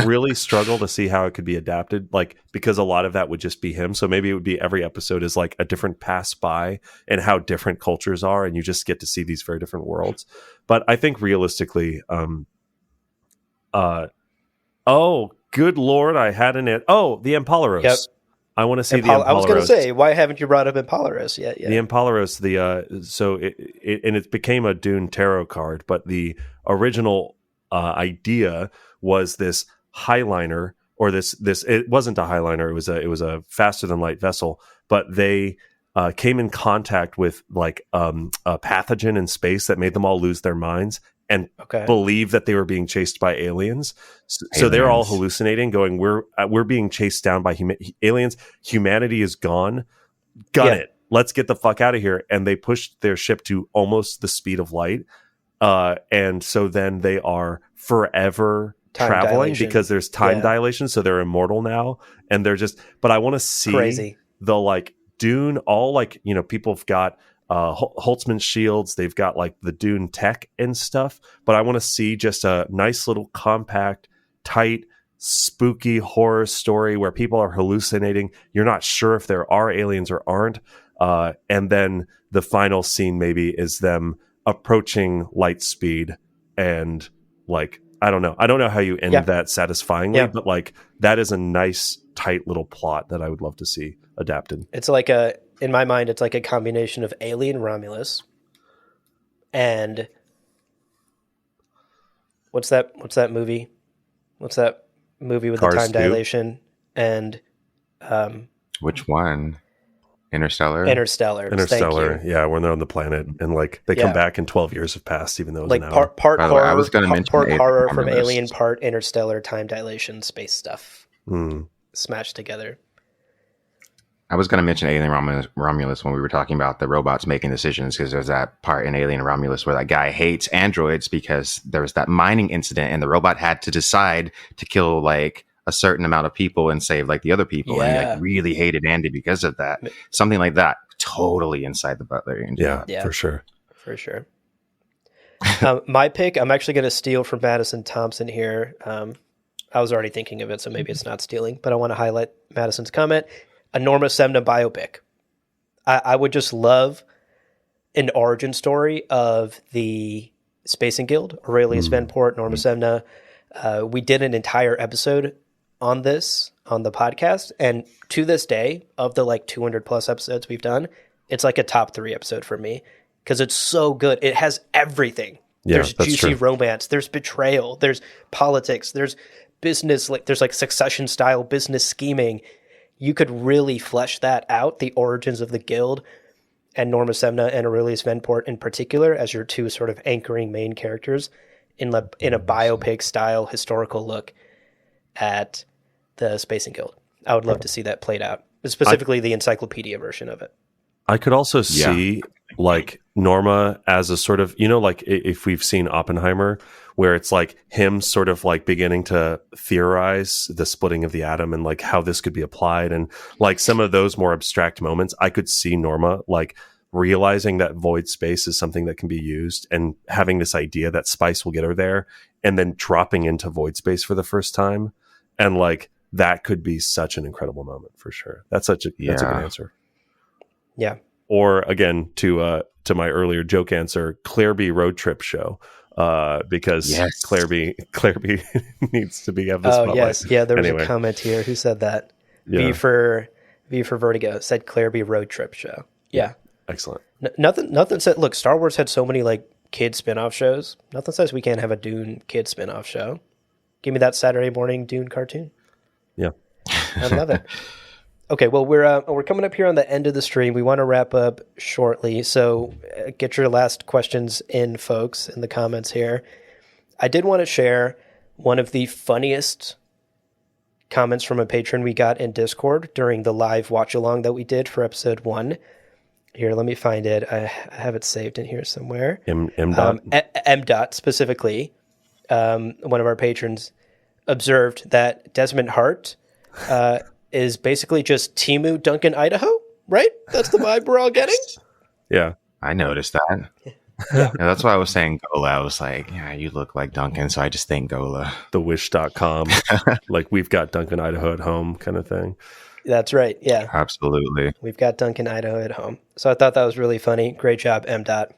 [SPEAKER 1] really struggle to see how it could be adapted, like, because a lot of that would just be him. So maybe it would be every episode is like a different pass by and how different cultures are, and you just get to see these very different worlds. But I think realistically, oh, good Lord, I had the Impalaros. Yep. I want to see the Impalaros.
[SPEAKER 2] I was going to say, why haven't you brought up Impalaros yet? Yeah.
[SPEAKER 1] The Impalaros, so it became a Dune tarot card, but the original idea was this highliner, or this it wasn't a highliner, it was a faster than light vessel, but they came in contact with like a pathogen in space that made them all lose their minds and believe that they were being chased by aliens. So they're all hallucinating, going, we're being chased down by aliens. Humanity is gone. Got it. Let's get the fuck out of here. And they pushed their ship to almost the speed of light. And so then they are forever traveling because there's time dilation. So they're immortal now. And they're just, but I want to see the like Dune, all like, people have got Holtzman shields, they've got like the Dune tech and stuff, but I want to see just a nice little compact, tight, spooky horror story where people are hallucinating. You're not sure if there are aliens or aren't. And then the final scene maybe is them approaching light speed, and like, I don't know how you end that satisfyingly, but like that is a nice tight little plot that I would love to see adapted.
[SPEAKER 2] It's like in my mind, it's like a combination of Alien Romulus and what's that movie? What's that movie with
[SPEAKER 1] Cars
[SPEAKER 2] the time
[SPEAKER 1] 2?
[SPEAKER 2] dilation? And
[SPEAKER 3] which one? Interstellar.
[SPEAKER 2] Thank you.
[SPEAKER 1] Yeah, when they're on the planet and like they come back and 12 years have passed, even though it was
[SPEAKER 2] like
[SPEAKER 1] an hour.
[SPEAKER 2] part
[SPEAKER 3] By the
[SPEAKER 2] horror,
[SPEAKER 3] way, I was going to mention
[SPEAKER 2] part horror from
[SPEAKER 3] Romulus.
[SPEAKER 2] Alien, part Interstellar, time dilation, space stuff smashed together.
[SPEAKER 3] I was going to mention Alien Romulus when we were talking about the robots making decisions, because there's that part in Alien Romulus where that guy hates androids because there was that mining incident and the robot had to decide to kill like a certain amount of people and save like the other people, and he like really hated Andy because of that. Something like that, totally inside the Butler engine.
[SPEAKER 1] Yeah, for sure.
[SPEAKER 2] My pick, I'm actually going to steal from Madison Thompson here. I was already thinking of it, so maybe it's not stealing, but I want to highlight Madison's comment. A Norma Semna biopic. I would just love an origin story of the Spacing Guild, Aurelius Venport, Norma Semna. We did an entire episode on this on the podcast, and to this day, of the like 200 plus episodes we've done, it's like a top 3 episode for me because it's so good. It has everything. There's juicy romance, there's betrayal, there's politics, there's business, like there's like Succession style business scheming. You could really flesh that out, the origins of the guild, and Norma Semna and Aurelius Venport in particular as your two sort of anchoring main characters in a biopic style historical look at the Spacing Guild. I would love to see that played out, specifically the encyclopedia version of it.
[SPEAKER 1] I could also see like Norma as a sort of, like if we've seen Oppenheimer, where it's like him sort of like beginning to theorize the splitting of the atom and like how this could be applied, and like some of those more abstract moments. I could see Norma like realizing that void space is something that can be used, and having this idea that Spice will get her there, and then dropping into void space for the first time. And like, that could be such an incredible moment for sure. That's a good answer.
[SPEAKER 2] Yeah.
[SPEAKER 1] Or again, to my earlier joke answer, Clairby road trip show, because Clairby needs to be of the spotlight.
[SPEAKER 2] Yes, there was a comment here. Who said that? V for Vertigo said Clairby road trip show. Yeah,
[SPEAKER 1] excellent.
[SPEAKER 2] Nothing said. Look, Star Wars had so many like kid spin-off shows. Nothing says we can't have a Dune kid spin-off show. Give me that Saturday morning Dune cartoon.
[SPEAKER 1] Yeah.
[SPEAKER 2] I love it. Okay, well, we're coming up here on the end of the stream. We want to wrap up shortly, so get your last questions in, folks, in the comments here. I did want to share one of the funniest comments from a patron we got in Discord during the live watch-along that we did for episode 1. Here, let me find it. I have it saved in here somewhere.
[SPEAKER 1] M. Dot?
[SPEAKER 2] M. Dot, specifically, one of our patrons observed that Desmond Hart is basically just Timu Duncan, Idaho, right? That's the vibe we're all getting?
[SPEAKER 1] Yeah.
[SPEAKER 3] I noticed that. Yeah, that's why I was saying Gola. I was like, yeah, you look like Duncan, so I just think Gola.
[SPEAKER 1] The wish.com. Like, we've got Duncan, Idaho at home kind of thing.
[SPEAKER 2] That's right, yeah.
[SPEAKER 3] Absolutely.
[SPEAKER 2] We've got Duncan, Idaho at home. So I thought that was really funny. Great job, M. Dot.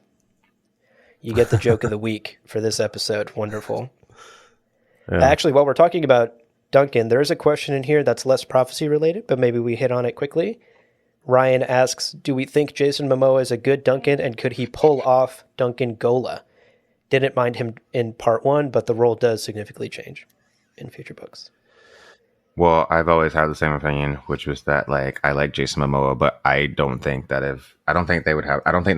[SPEAKER 2] You get the joke of the week for this episode. Wonderful.
[SPEAKER 1] Yeah.
[SPEAKER 2] Actually, while we're talking about Duncan, there is a question in here that's less prophecy related, but maybe we hit on it quickly. Ryan asks, do we think Jason Momoa is a good Duncan, and could he pull off Duncan Gola? Didn't mind him in part 1, but the role does significantly change in future books.
[SPEAKER 3] Well, I've always had the same opinion, which was that, like, I like Jason Momoa, but I don't think they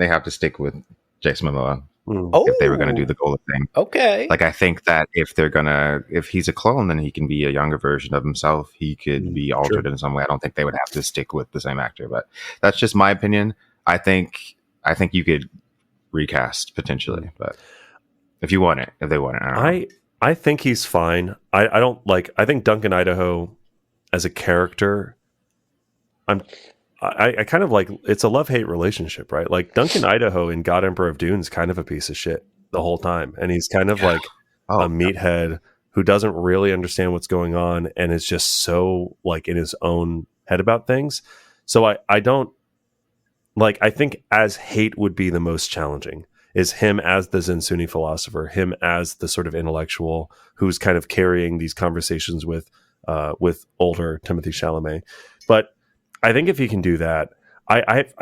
[SPEAKER 3] have to stick with Jason Momoa. If they were going to do the Gola thing.
[SPEAKER 2] Okay.
[SPEAKER 3] Like, I think that if he's a clone, then he can be a younger version of himself. He could be altered in some way. I don't think they would have to stick with the same actor, but that's just my opinion. I think you could recast potentially, but if they want it, I don't know.
[SPEAKER 1] I think he's fine. I think Duncan Idaho as a character, I kind of like, it's a love-hate relationship, right? Like, Duncan Idaho in God Emperor of Dune is kind of a piece of shit the whole time. And he's kind of like a meathead who doesn't really understand what's going on and is just so, like, in his own head about things. So I don't, like, I think as hate would be the most challenging is him as the Zensuni philosopher, him as the sort of intellectual who's kind of carrying these conversations with older Timothée Chalamet. But I think if he can do that, I've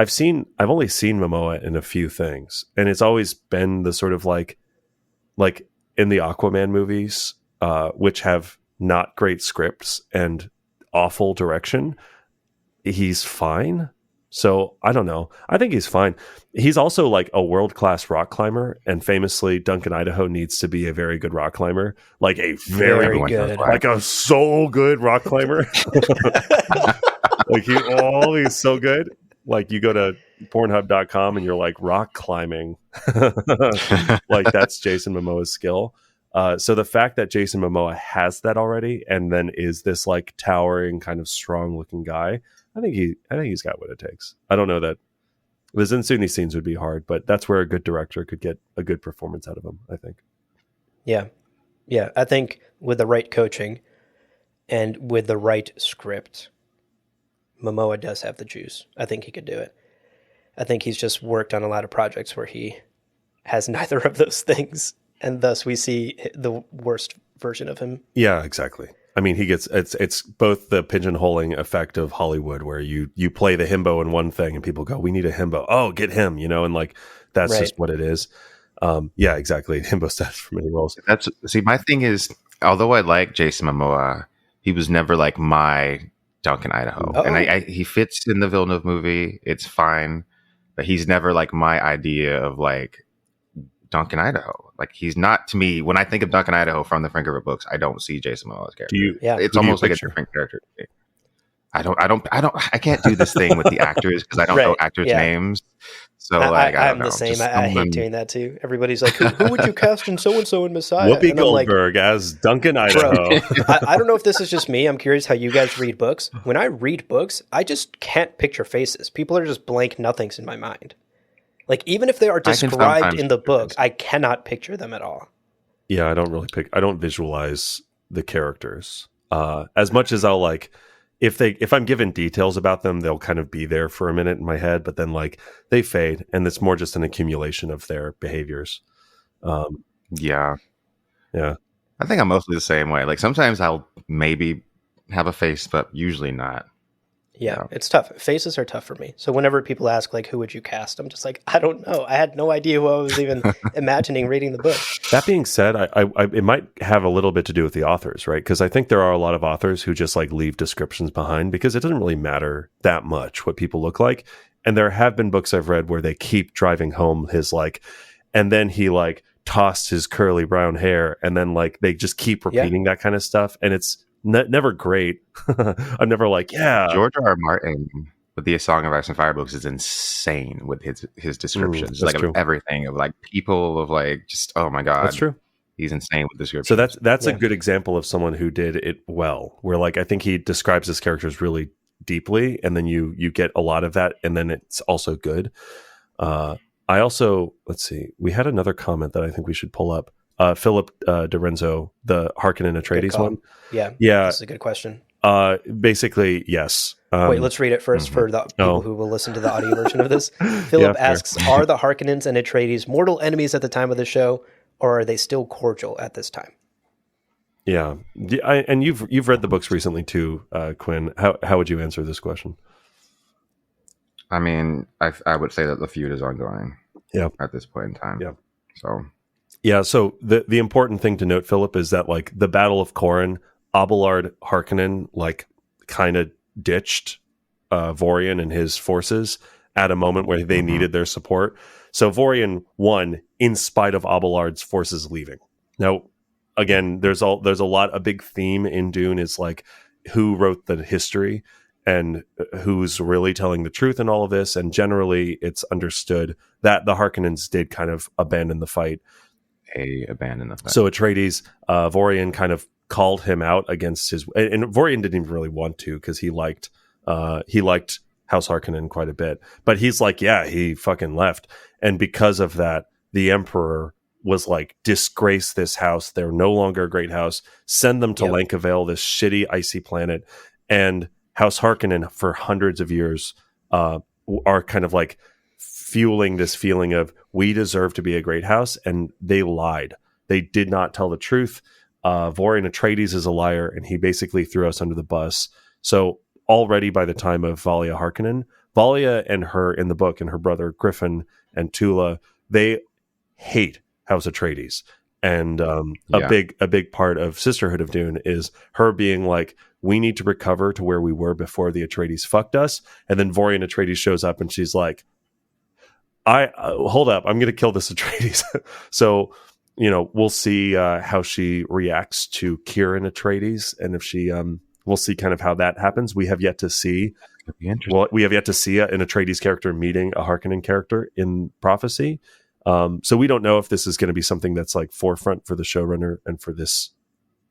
[SPEAKER 1] only seen Momoa in a few things, and it's always been the sort of like in the Aquaman movies, which have not great scripts and awful direction. He's fine. So I don't know. I think he's fine. He's also like a world-class rock climber, and famously, Duncan Idaho needs to be a very good rock climber, like a very
[SPEAKER 2] good,
[SPEAKER 1] like a so good rock climber. Like he's so good. Like, you go to Pornhub.com and you're like, rock climbing. Like, that's Jason Momoa's skill. So the fact that Jason Momoa has that already, and then is this like towering kind of strong looking guy, I think he's got what it takes. I don't know that the Zensuni scenes would be hard, but that's where a good director could get a good performance out of him, I think.
[SPEAKER 2] Yeah. I think with the right coaching and with the right script, Momoa does have the juice. I think he could do it. I think he's just worked on a lot of projects where he has neither of those things, and thus we see the worst version of him.
[SPEAKER 1] Yeah, exactly. I mean, it's both the pigeonholing effect of Hollywood, where you play the himbo in one thing and people go, we need a himbo. Oh, get him, and like, that's just what it is. Yeah, exactly. Himbo status for many roles.
[SPEAKER 3] My thing is, although I like Jason Momoa, he was never like my Duncan Idaho.
[SPEAKER 2] Oh.
[SPEAKER 3] And he fits in the Villeneuve movie. It's fine. But he's never like my idea of like Duncan Idaho. Like, he's not, to me, when I think of Duncan Idaho from the Frank Herbert books, I don't see Jason Momoa's character. It's almost like a different character to me. I can't do this thing with the actors because I don't know actors' names. So like,
[SPEAKER 2] I'm the same. I hate doing that too. Everybody's like, who would you cast in so-and-so in Messiah?
[SPEAKER 1] Whoopi Goldberg as Duncan Idaho.
[SPEAKER 2] I don't know if this is just me. I'm curious how you guys read books. When I read books, I just can't picture faces. People are just blank nothings in my mind. Like, even if they are described in the book, I cannot picture them at all.
[SPEAKER 1] Yeah, I don't visualize the characters. As much as I'll like, if I'm given details about them, they'll kind of be there for a minute in my head, but then like they fade, and it's more just an accumulation of their behaviors.
[SPEAKER 3] Yeah.
[SPEAKER 1] I
[SPEAKER 3] think I'm mostly the same way. Like, sometimes I'll maybe have a face, but usually not.
[SPEAKER 2] Yeah, it's tough. Faces are tough for me. So whenever people ask, like, who would you cast? I'm just like, I don't know. I had no idea who I was even imagining reading the book.
[SPEAKER 1] That being said, it might have a little bit to do with the authors, right? Because I think there are a lot of authors who just like leave descriptions behind because it doesn't really matter that much what people look like. And there have been books I've read where they keep driving home his like, and then he like tossed his curly brown hair, and then like they just keep repeating that kind of stuff, and it's never great. I'm never like,
[SPEAKER 3] George R. R. Martin with the Song of Ice and Fire books is insane with his descriptions, like of everything, of like people, of like just, oh my god,
[SPEAKER 1] that's true.
[SPEAKER 3] He's insane with descriptions.
[SPEAKER 1] So that's a good example of someone who did it well, where like I think he describes his characters really deeply, and then you get a lot of that, and then it's also good. I also, let's see, we had another comment that I think we should pull up. Philip DeRenzo, the Harkonnen Atreides one.
[SPEAKER 2] Yeah, that's a good question.
[SPEAKER 1] Basically, yes.
[SPEAKER 2] Wait, let's read it first for the people who will listen to the audio version of this. Philip asks, are the Harkonnens and Atreides mortal enemies at the time of the show, or are they still cordial at this time?
[SPEAKER 1] Yeah, and you've read the books recently too, Quinn. How would you answer this question?
[SPEAKER 3] I mean, I would say that the feud is ongoing.
[SPEAKER 1] Yeah,
[SPEAKER 3] at this point in time.
[SPEAKER 1] Yeah.
[SPEAKER 3] So.
[SPEAKER 1] Yeah. So the important thing to note, Philip, is that like the Battle of Corran, Abelard Harkonnen like kind of ditched Vorian and his forces at a moment where they needed their support. So Vorian won in spite of Abelard's forces leaving. Now, again, there's a big theme in Dune is like who wrote the history and who's really telling the truth in all of this. And generally, it's understood that the Harkonnens did kind of abandon the fight. So Atreides, Vorian kind of called him out against his, and Vorian didn't even really want to because he liked House Harkonnen quite a bit. But he's like, yeah, he fucking left, and because of that, the Emperor was like, disgrace this house. They're no longer a great house. Send them to Lankavale, this shitty icy planet, and House Harkonnen for hundreds of years are kind of like fueling this feeling of we deserve to be a great house, and they lied. They did not tell the truth. Vorian Atreides is a liar, and he basically threw us under the bus. So already by the time of Valia Harkonnen, Valia and her in the book and her brother Griffin and Tula, they hate House Atreides. And a big part of Sisterhood of Dune is her being like, we need to recover to where we were before the Atreides fucked us. And then Vorian Atreides shows up and she's like, hold up, I'm going to kill this Atreides. So, we'll see how she reacts to Kieran Atreides, and if she, we'll see kind of how that happens. We have yet to see. We have yet to see an Atreides character meeting a Harkonnen character in Prophecy. So we don't know if this is going to be something that's like forefront for the showrunner and for this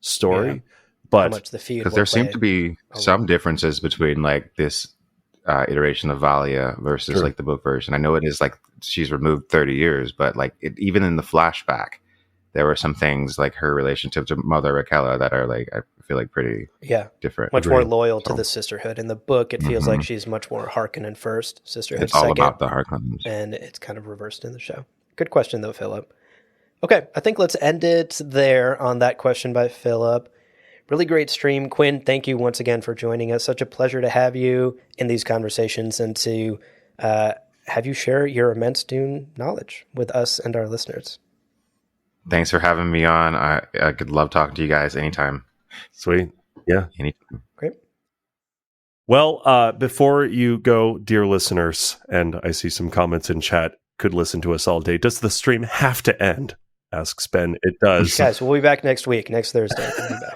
[SPEAKER 1] story. Yeah. But
[SPEAKER 3] because there seem to be some differences between like this iteration of Valia versus like the book version. I know it is like she's removed 30 years, but like even in the flashback, there were some things like her relationship to Mother Rakella that are like, I feel like pretty different.
[SPEAKER 2] Much more loyal to the Sisterhood. In the book, it feels like she's much more Harkonnen first, Sisterhood
[SPEAKER 3] it's all
[SPEAKER 2] second,
[SPEAKER 3] about the Harkonnens.
[SPEAKER 2] And it's kind of reversed in the show. Good question though, Philip. Okay, I think let's end it there on that question by Philip. Really great stream. Quinn, thank you once again for joining us. Such a pleasure to have you in these conversations and to have you share your immense Dune knowledge with us and our listeners.
[SPEAKER 3] Thanks for having me on. I could love talking to you guys anytime.
[SPEAKER 1] Sweet. Yeah.
[SPEAKER 3] Anytime.
[SPEAKER 2] Great.
[SPEAKER 1] Well, before you go, dear listeners, and I see some comments in chat, could listen to us all day. Does the stream have to end? Asks Ben. It does.
[SPEAKER 2] Guys, we'll be back next week, next Thursday.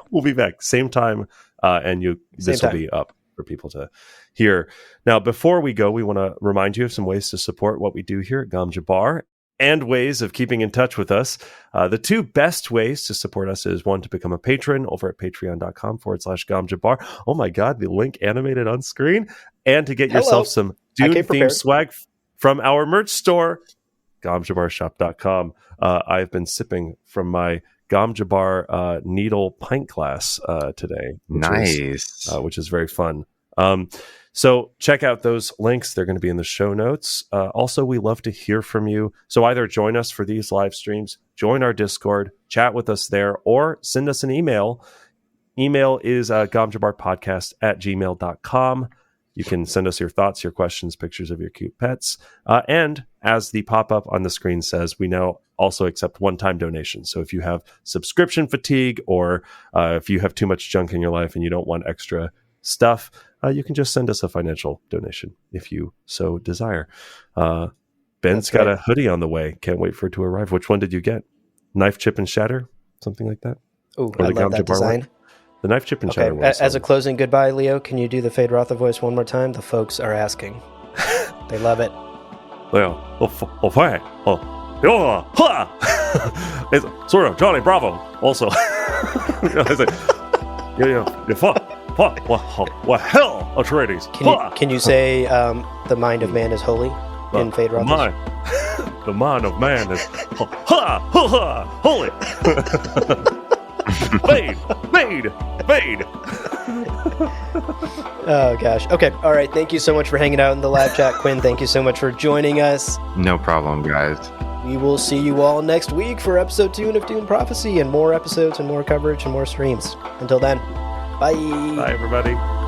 [SPEAKER 1] We'll be back. Same time. And this will be up for people to hear. Now, before we go, we want to remind you of some ways to support what we do here at Gom Jabbar and ways of keeping in touch with us. The two best ways to support us is one, to become a patron over at patreon.com/Gom Jabbar. Oh my God, the link animated on screen. And to get yourself some Dune-themed swag from our merch store, GomJabbarShop.com. I've been sipping from my Gom Jabbar needle pint glass today. Which is very fun. So check out those links. They're going to be in the show notes. Also, we love to hear from you. So either join us for these live streams, join our Discord, chat with us there, or send us an email. Email is gomjabbarpodcast@gmail.com. You can send us your thoughts, your questions, pictures of your cute pets. And as the pop-up on the screen says, we now also accept one-time donations. So if you have subscription fatigue, or if you have too much junk in your life and you don't want extra stuff, you can just send us a financial donation if you so desire. Ben's got a hoodie on the way. Can't wait for it to arrive. Which one did you get? Knife, Chip, and Shatter? Something like that?
[SPEAKER 2] Oh, I love that design.
[SPEAKER 1] The Knife, Chip, and Shatter one.
[SPEAKER 2] As a closing goodbye, Leo, can you do the Fade Rotha voice one more time? The folks are asking. They love it.
[SPEAKER 1] Well, fine. It's sort of Johnny Bravo also. I say, what hell, Atreides.
[SPEAKER 2] Can you say the mind of man is holy in Fade Rotha?
[SPEAKER 1] The mind of man is holy. Fade.
[SPEAKER 2] Oh gosh. Okay. All right. Thank you so much for hanging out in the live chat, Quinn. Thank you so much for joining us.
[SPEAKER 3] No problem, guys.
[SPEAKER 2] We will see you all next week for episode 2 of Dune Prophecy, and more episodes and more coverage and more streams. Until then, bye.
[SPEAKER 1] Bye, everybody.